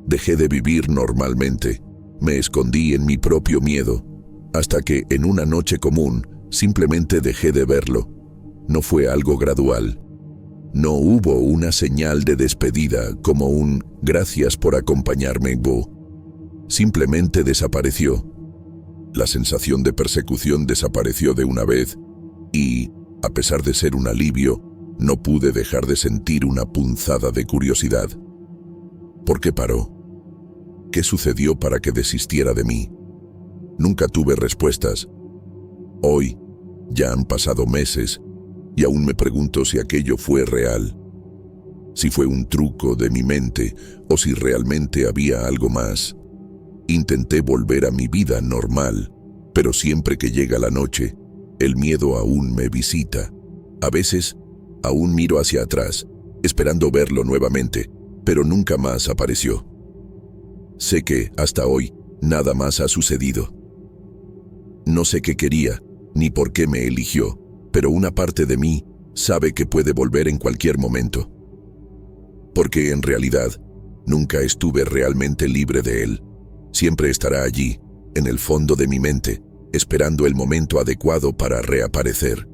Dejé de vivir normalmente, me escondí en mi propio miedo, hasta que en una noche común simplemente dejé de verlo. No fue algo gradual. No hubo una señal de despedida como un «gracias por acompañarme, Bo». Simplemente desapareció. La sensación de persecución desapareció de una vez y, a pesar de ser un alivio, no pude dejar de sentir una punzada de curiosidad. ¿Por qué paró? ¿Qué sucedió para que desistiera de mí? Nunca tuve respuestas. Hoy, ya han pasado meses, y aún me pregunto si aquello fue real. Si fue un truco de mi mente o si realmente había algo más. Intenté volver a mi vida normal, pero siempre que llega la noche, el miedo aún me visita. A veces, aún miro hacia atrás, esperando verlo nuevamente, pero nunca más apareció. Sé que, hasta hoy, nada más ha sucedido. No sé qué quería, ni por qué me eligió, pero una parte de mí sabe que puede volver en cualquier momento. Porque en realidad, nunca estuve realmente libre de él. Siempre estará allí, en el fondo de mi mente, esperando el momento adecuado para reaparecer.